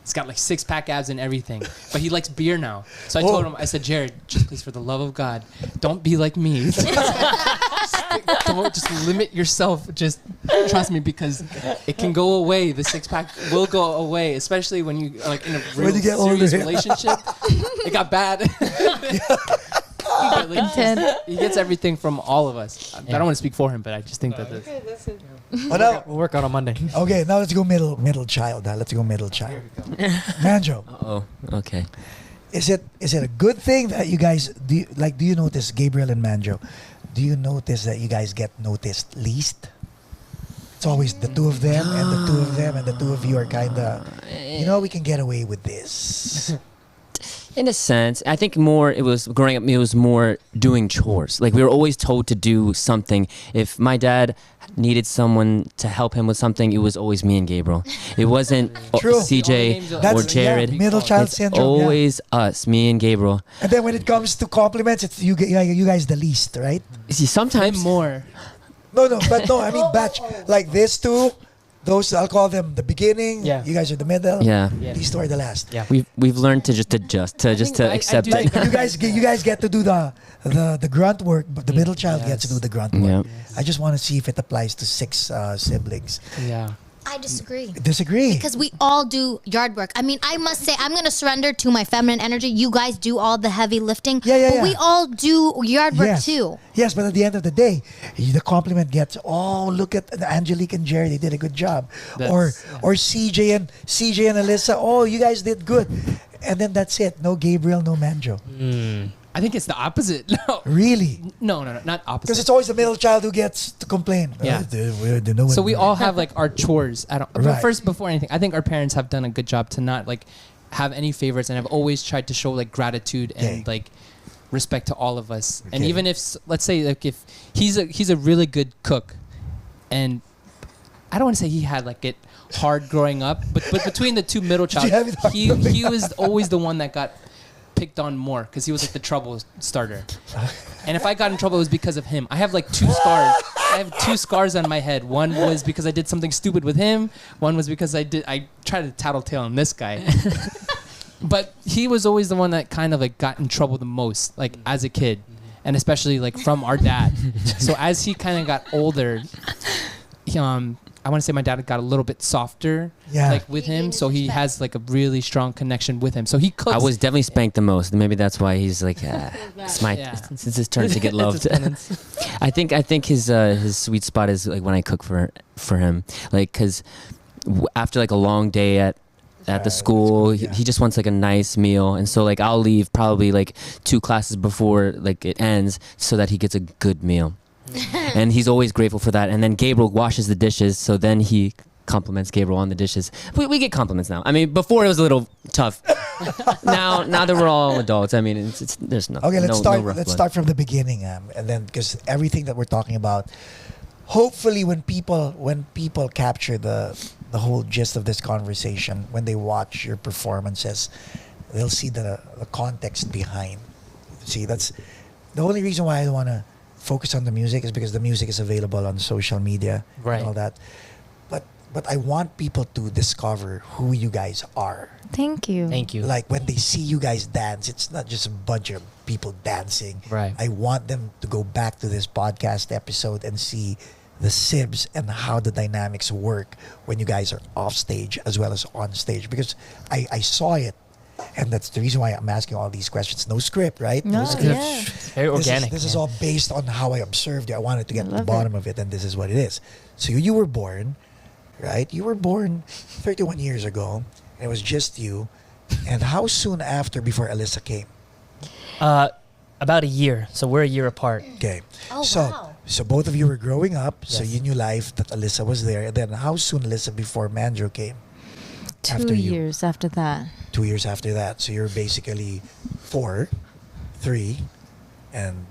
He's got like 6-pack abs and everything, but he likes beer now. So I told him, I said, Jared, just please, for the love of God, don't be like me. Don't just limit yourself. Just trust me, because it can go away. The 6-pack will go away, especially when you are like in a real
you get
serious
older.
relationship. It got bad. But, like, he gets everything from all of us. I don't want to speak for him, but I just think that
But now,
We'll work out on Monday.
okay, now let's go middle child. Let's go middle child. Manjo,
Oh, okay.
is it a good thing that you guys do? Do you notice, Gabriel and Manjo? Do you notice that you guys get noticed least? It's always the two of them and the two of them and the two of you are kind of, we can get away with this.
In a sense, I think more it was growing up. It was more doing chores. Like we were always told to do something. If my dad needed someone to help him with something, it was always me and Gabriel. It wasn't
True.
CJ or
That's
Jared.
middle child
It's
syndrome. yeah.
always us, me and Gabriel.
And then when it comes to compliments, it's you guys the least, right?
See, sometimes
more.
No, but no, I mean batch like this two. Those I'll call them the beginning.
Yeah.
You guys are the middle.
Yeah.
These two are the last.
Yeah.
We've learned to just adjust, to accept
do
it.
Like you guys get to do the grunt work, but the middle child gets to do the grunt work.
Yeah.
I just want to see if it applies to 6 siblings.
Yeah.
I disagree.
Disagree.
Because we all do yard work. I mean, I must say, I'm going to surrender to my feminine energy. You guys do all the heavy lifting. But we all do yard work
yes.
too.
Yes, but at the end of the day, the compliment gets, oh, look at Angelique and Jerry, they did a good job. Or CJ and Alyssa, oh, you guys did good. And then that's it. No Gabriel, no Manjo.
I think it's the opposite. No.
Really?
No, not opposite.
Because it's always the middle child who gets to complain.
Yeah. So we all have like our chores. But
Right.
first, before anything, I think our parents have done a good job to not like have any favorites, and have always tried to show like gratitude and like respect to all of us. And
Okay.
even if, let's say, like if he's a really good cook, and I don't want to say he had like it hard growing up, but between the two middle child,
have it hard
he was always the one that got picked on more because he was like the trouble starter. And if I got in trouble, it was because of him. I have like 2 scars. I have 2 scars on my head. One was because I did something stupid with him. One was because I tried to tattletale on this guy. But he was always the one that kind of like got in trouble the most, like as a kid, and especially like from our dad. So as he kind of got older, I want to say my dad got a little bit softer, like with him. So he has like a really strong connection with him. So he cooks.
I was definitely spanked the most. Maybe that's why he's like, it's his turn to get loved. I think his sweet spot is like when I cook for him, like because after like a long day at the school, he just wants like a nice meal, and so like I'll leave probably like 2 classes before like it ends so that he gets a good meal. And he's always grateful for that. And then Gabriel washes the dishes, so then he compliments Gabriel on the dishes. We get compliments now. I mean, before it was a little tough. now that we're all adults, I mean, it's there's no.
Okay, let's start.
rough
Let's
blood.
start from the beginning, and then because everything that we're talking about, hopefully, when people capture the whole gist of this conversation, when they watch your performances, they'll see the context behind. See, that's the only reason why I don't want to focus on the music is because the music is available on social media and all that. But I want people to discover who you guys are.
Thank you.
Thank you.
Like when they see you guys dance, it's not just a bunch of people dancing.
Right.
I want them to go back to this podcast episode and see the Sibs and how the dynamics work when you guys are off stage as well as on stage. Because I saw it. And that's the reason why I'm asking all these questions. No script, right?
No,
script.
yeah.
Very organic.
This is all based on how I observed you. I wanted to get to the bottom of it, and this is what it is. So you were born, right? You were born 31 years ago, and it was just you. And how soon after before Alyssa came?
About a year. So we're a year apart.
Okay.
Oh,
so,
wow.
So both of you were growing up, so
Yes.
you knew life that Alyssa was there. And then how soon, Alyssa, before Manjo came?
2
After you.
years after that.
2 years after that. So you're basically 4, 3, and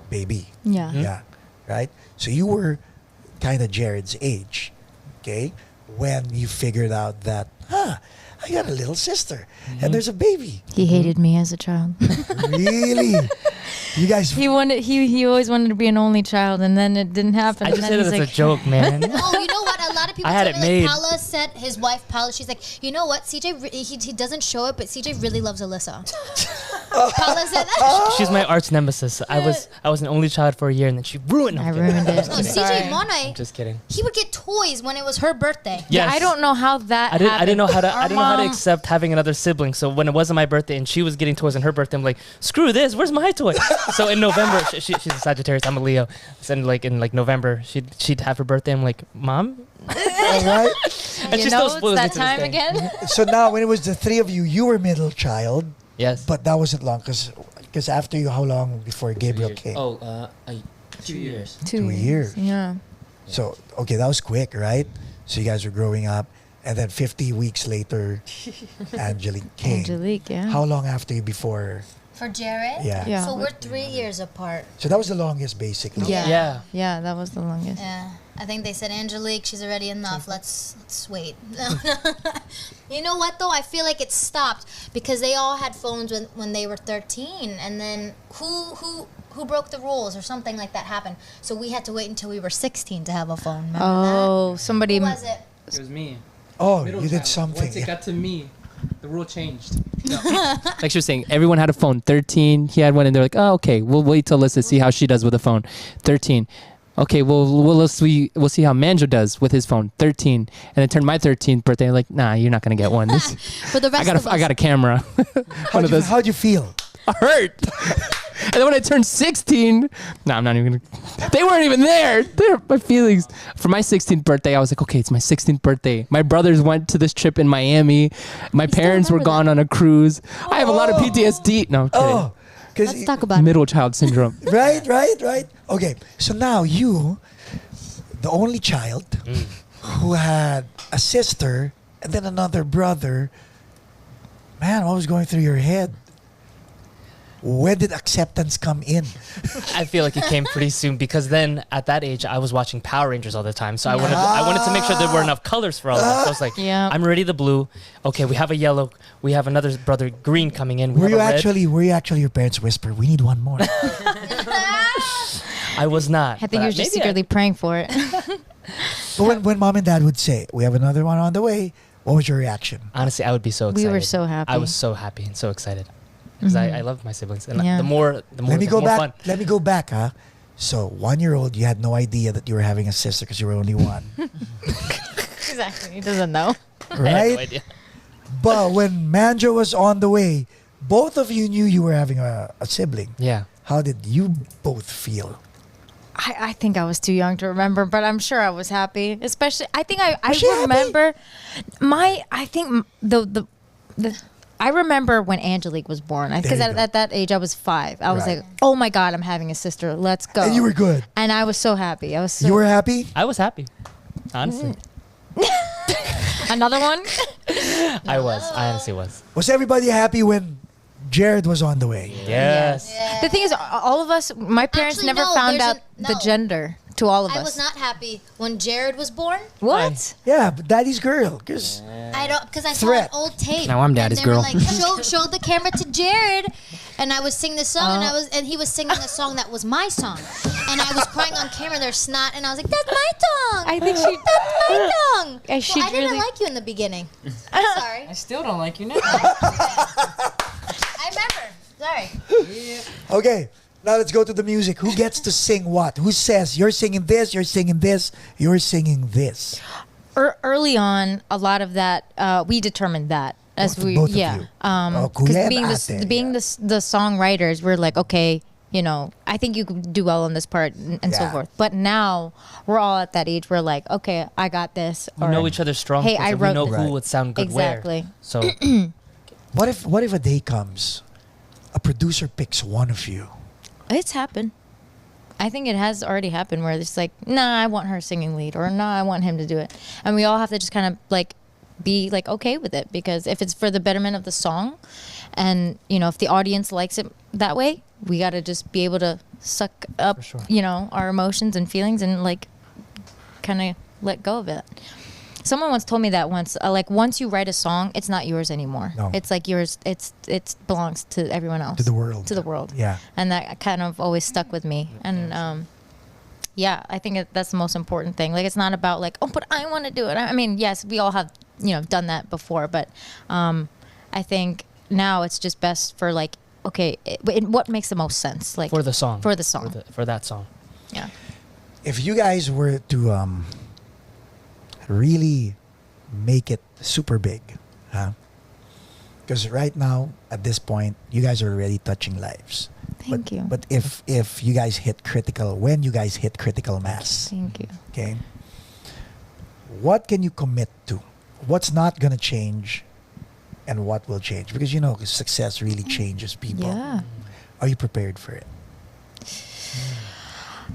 baby.
Yeah.
Yeah. Right? So you were kind of Jared's age, okay? When you figured out that, I got a little sister and there's a baby.
He hated me as a child.
Really? You guys.
He always wanted to be an only child, and then it didn't happen.
I
and
just
then
said it
he's
as a joke, man.
Oh, you know what? A lot of people
I had
tell
it
me,
made.
like, Paula said, his wife, Paula, she's like, you know what? CJ, he doesn't show it, but CJ really loves Alyssa. Paula said that.
She's my arch nemesis. I was an only child for a year, and then she ruined.
I ruined it.
Oh,
I'm sorry.
CJ Monay,
Just kidding.
he would get toys when it was her birthday.
Yes.
I don't know how that
I didn't know how to.
Our
I didn't know how to
mom-
accept having another sibling. So when it wasn't my birthday and she was getting toys on her birthday, I'm like, screw this. Where's my toy? So in November, she's a Sagittarius. I'm a Leo. So in November, she'd have her birthday. I'm like, Mom.
All right.
And
You
she
know,
still spoils
it's
me
that
to this
time
day.
again.
So now when it was the 3 of you, you were middle child,
Yes.
but that wasn't long because after you, how long before Gabriel came?
2 years.
2 years.
Yeah.
So, okay, that was quick, right? So you guys were growing up. And then 50 weeks later, Angelique came.
Angelique, yeah.
How long after you before?
For Jared?
Yeah.
Yeah.
So we're 3 years apart.
So that was the longest, basically.
Yeah.
Yeah.
Yeah, that was the longest.
Yeah. I think they said, Angelique, she's already enough. Let's wait. You know what, though? I feel like it stopped because they all had phones when they were 13. And then who broke the rules or something like that happened. So we had to wait until we were 16 to have a phone. Remember
Oh, somebody.
that? Who was it?
It was me.
Oh,
Middle
you did
child.
something.
Once it
Yeah.
got to me, the rule changed. No. Like she was saying, everyone had a phone. 13, he had one, and they're like, "Oh, okay, we'll wait till Alyssa see how she does with a phone." 13, okay, we'll see how Manjo does with his phone. 13, and then turned my 13th birthday. Like, nah, you're not gonna get one. This,
For the rest of us.
I got a camera. One of those.
How'd you feel?
Hurt. And then when I turned 16, I'm not even gonna. They weren't even there. They're my feelings. For my 16th birthday, I was like, okay, it's my 16th birthday. My brothers went to this trip in Miami. My parents were gone on a cruise. I have a lot of PTSD. No, I'm kidding.
Oh, because
Let's talk about it.
Middle child syndrome.
right. Okay, so now you, the only child who had a sister and then another brother. Man, what was going through your head? Where did acceptance come in?
I feel like it came pretty soon because then at that age I was watching Power Rangers all the time, so I wanted to make sure there were enough colors for all of us. So I was like,
Yeah.
I'm ready the blue. Okay, we have a yellow. We have another brother green coming in. We
Were
have
you
a red.
actually your parents whisper, we need one more?
I was not.
I think
but
you were just
maybe
secretly praying for it.
But when mom and dad would say, we have another one on the way, what was your reaction?
Honestly, I would be so
We
excited.
were so happy.
I was so happy and so excited because I love my siblings, and
Yeah.
the more
Let me
the
go
more
back.
fun.
Let me go back, huh? So 1-year-old, you had no idea that you were having a sister because you were only one,
Exactly. He doesn't know.
I had no
right?
idea.
But when Manjo was on the way, both of you knew you were having a sibling.
Yeah.
How did you both feel?
I think I was too young to remember, but I'm sure I was happy. Especially, I think I
Was she happy?
remember I remember when Angelique was born. Because
There you go.
at that age I was 5. I was
Right.
like, oh my God, I'm having a sister. Let's go.
And you were good.
And I was so happy. I was so
You were happy?
I was happy. Honestly,
Another one?
I was. I honestly was.
Was everybody happy when Jared was on the way?
Yes.
The thing is, all of us, my parents
Actually,
never
no,
found
there's
out the
no.
gender to all of
I
us.
was not happy when Jared was born.
What?
Yeah, but daddy's girl. Because
I don't, because I saw
Threat.
an old tape.
Now I'm
and
daddy's
they were
girl.
Like, show the camera to Jared, and I was singing this song, and he was singing a song that was my song, and I was crying on camera. There's snot, and I was like, "That's my tongue."
I think she.
That's my tongue.
Yeah,
So
she
I didn't
really-
like you in the beginning. I'm sorry.
I still don't like you now.
I remember. Sorry.
okay, now let's go to the music. Who gets to sing what? Who says you're singing this, you're singing this, you're singing this?
Early on, a lot of that we determined that as
Both of you. Oh,
because
kuya
being
ate,
being
yeah.
the songwriters, we're like, okay, you know, I think you could do well on this part and so
Yeah.
forth. But now we're all at that age. We're like, okay, I got this.
We know each other's strong
Hey,
points
I
and
wrote
we know
this.
who would sound good
Exactly.
where. So
What if a day comes, a producer picks one of you?
It's happened. I think it has already happened where it's like, nah, I want her singing lead, or nah, I want him to do it, and we all have to just kind of like be like okay with it, because if it's for the betterment of the song, and you know, if the audience likes it that way, we got to just be able to suck up,
sure.
you know, our emotions and feelings and like kind of let go of it. Someone once told me that once, like once you write a song, it's not yours anymore.
No.
It's like yours. It belongs to everyone else.
To the world.
To the world.
Yeah.
And that kind of always stuck with me. And yeah, I think that's the most important thing. Like, it's not about like, oh, but I want to do it. I mean, yes, we all have, you know, done that before, but I think now it's just best for like, okay, what makes the most sense? Like
for the song.
For the song.
For that song.
Yeah.
If you guys were to really make it super big, huh? Because right now, at this point, you guys are already touching lives.
Thank you.
But if you guys hit critical, when you guys hit critical mass,
Thank you.
okay, what can you commit to? What's not gonna change, and what will change? Because you know, success really changes people.
Yeah.
Are you prepared for it?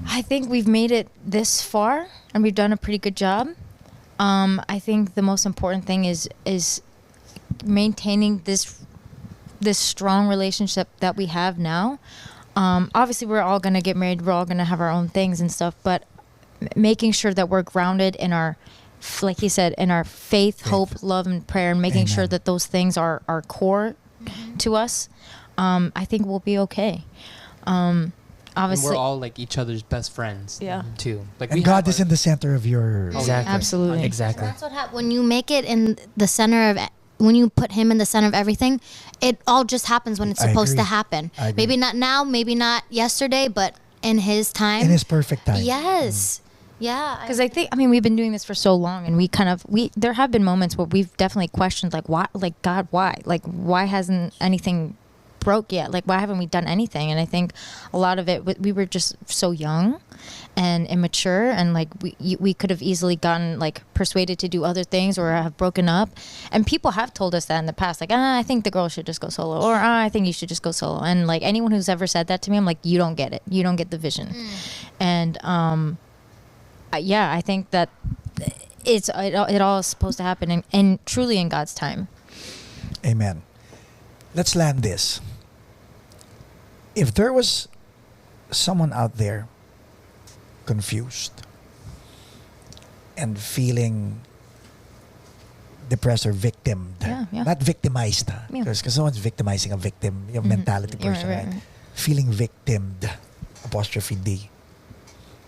I think we've made it this far and we've done a pretty good job. I think the most important thing is maintaining this strong relationship that we have now. Obviously, we're all gonna get married. We're all gonna have our own things and stuff, but making sure that we're grounded in our, like he said, in our faith, hope, love, and prayer, and making sure that those things are core to us. I think we'll be okay.
And
Obviously,
we're all like each other's best friends.
Yeah.
Too. Like
And God is in the center of your...
Exactly.
Absolutely.
Exactly.
That's what happens when you make it in the center of. When you put him in the center of everything, it all just happens when it's
I
supposed to
agree.
happen.
I agree.
Maybe not now, maybe not yesterday, but in his time.
In his perfect time.
Yes. Yeah.
because I think, I mean, we've been doing this for so long, and there have been moments where we've definitely questioned, like, why, like, God, why? Like, why hasn't anything broke yet? Like, why haven't we done anything? And I think a lot of it, we were just so young and immature, and like we could have easily gotten like persuaded to do other things or have broken up. And people have told us that in the past, like, I think the girl should just go solo, or I think you should just go solo. And like anyone who's ever said that to me, I'm like, you don't get it. You don't get the vision. And yeah, I think that it all is supposed to happen and truly in God's time.
Amen. Let's land this. If there was someone out there confused and feeling depressed or victimed,
Yeah.
not victimized,
Yeah.
because someone's victimizing a victim, your mentality
You're
person,
right.
Feeling victimed, apostrophe D.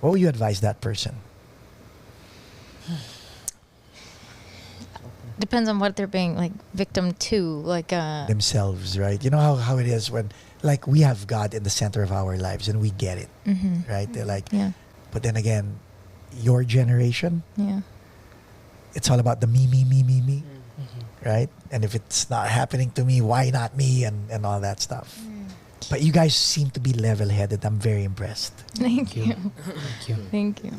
What would you advise that person?
Depends on what they're being like victim to, like
Themselves, right? You know how it is when, like, we have God in the center of our lives and we get it, right? They're like,
yeah,
but then again, your generation,
yeah,
it's all about the me, right? And if it's not happening to me, why not me, and all that stuff. But you guys seem to be level-headed. I'm very impressed.
Thank you.
Thank you.
Thank you.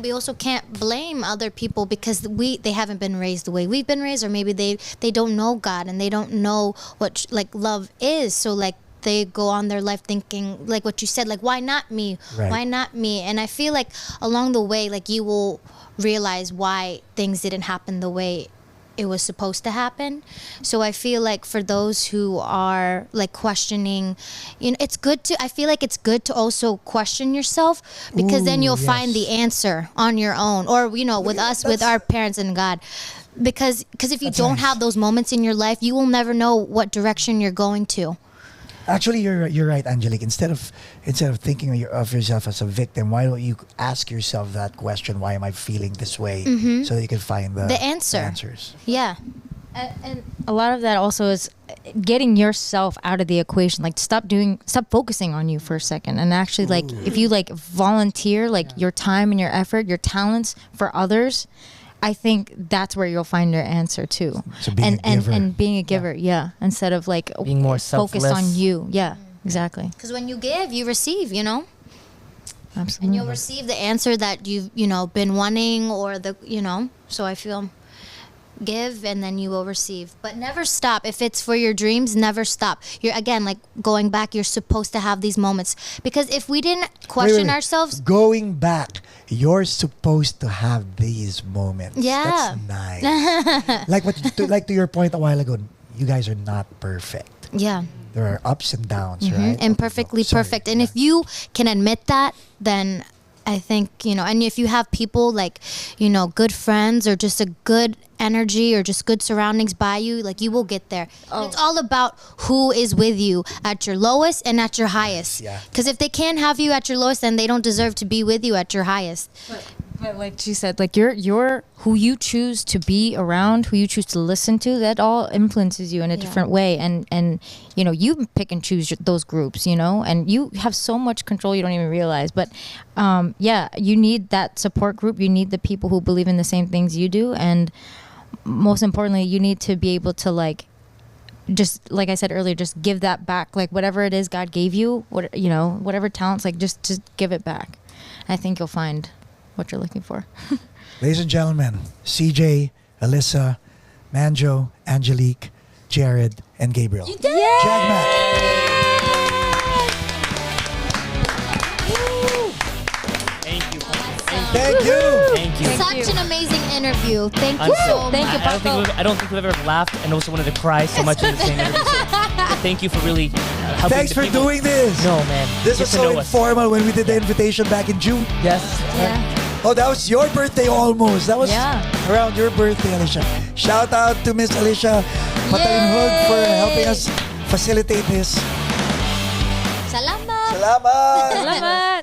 We also can't blame other people because they haven't been raised the way we've been raised, or maybe they don't know God and they don't know what like love is. So like they go on their life thinking like what you said, like why not me?
Right.
Why not me? And I feel like along the way, like you will realize why things didn't happen the way it was supposed to happen. So I feel like for those who are like questioning, you know, I feel like it's good to also question yourself, because then you'll find the answer on your own, or, you know, with us, with our parents and God. Because if you don't have those moments in your life, you will never know what direction you're going to.
Actually, you're right, Angelique. Instead of thinking of yourself as a victim, why don't you ask yourself that question? Why am I feeling this way? So that you can find the answers.
Yeah.
And a lot of that also is getting yourself out of the equation. Like stop focusing on you for a second, and actually, like, if you like volunteer like your time and your effort, your talents for others, I think that's where you'll find your answer too.
So being a giver.
And being a giver, yeah. Instead of like
Being more
focused
selfless.
on you. Yeah, exactly.
Because when you give, you receive, you know?
Absolutely.
And you'll receive the answer that you've, you know, been wanting, or the, you know. So I feel give and then you will receive, but never stop. If it's for your dreams, never stop. You're, again, like going back, you're supposed to have these moments, because if we didn't question
Wait.
ourselves,
Going back, you're supposed to have these moments.
Yeah.
That's nice. like to your point a while ago, you guys are not perfect.
yeah,
There are ups and downs, right?
imperfectly
Sorry.
perfect. And if you can admit that, then I think, you know, and if you have people like, you know, good friends or just a good energy or just good surroundings by you, like you will get there. And it's all about who is with you at your lowest and at your highest.
yeah.
Because if they can't have you at your lowest, then they don't deserve to be with you at your highest.
But like she said, like you're who you choose to be around, who you choose to listen to, that all influences you in a different way. And you know, you pick and choose those groups, you know, and you have so much control you don't even realize. But yeah, you need that support group. You need the people who believe in the same things you do, and most importantly, you need to be able to like, just like I said earlier, just give that back. Like whatever it is God gave you, what, you know, whatever talents, like just give it back. I think you'll find what you're looking for.
Ladies and gentlemen, CJ, Alyssa, Manjo, Angelique, Jared, and Gabriel. You did! JAGMAC.
Thank you.
Thank you.
Thank you.
Such Such an amazing interview. Thank you
I'm
so
Thank you,
much.
Paco.
I don't think we've ever laughed and also wanted to cry so much in the same interview. So thank you for really helping
Thanks
the
for
people.
doing this.
No, man.
This
Get
was
to
so
know us.
informal when we did the invitation back in June.
Yes.
Yeah.
Oh, that was your birthday almost. That was
Yeah.
around your birthday, Alicia. Shout out to Miss Alicia Patalinhog for helping us facilitate this.
Salamat.
Salamat!
Salamat.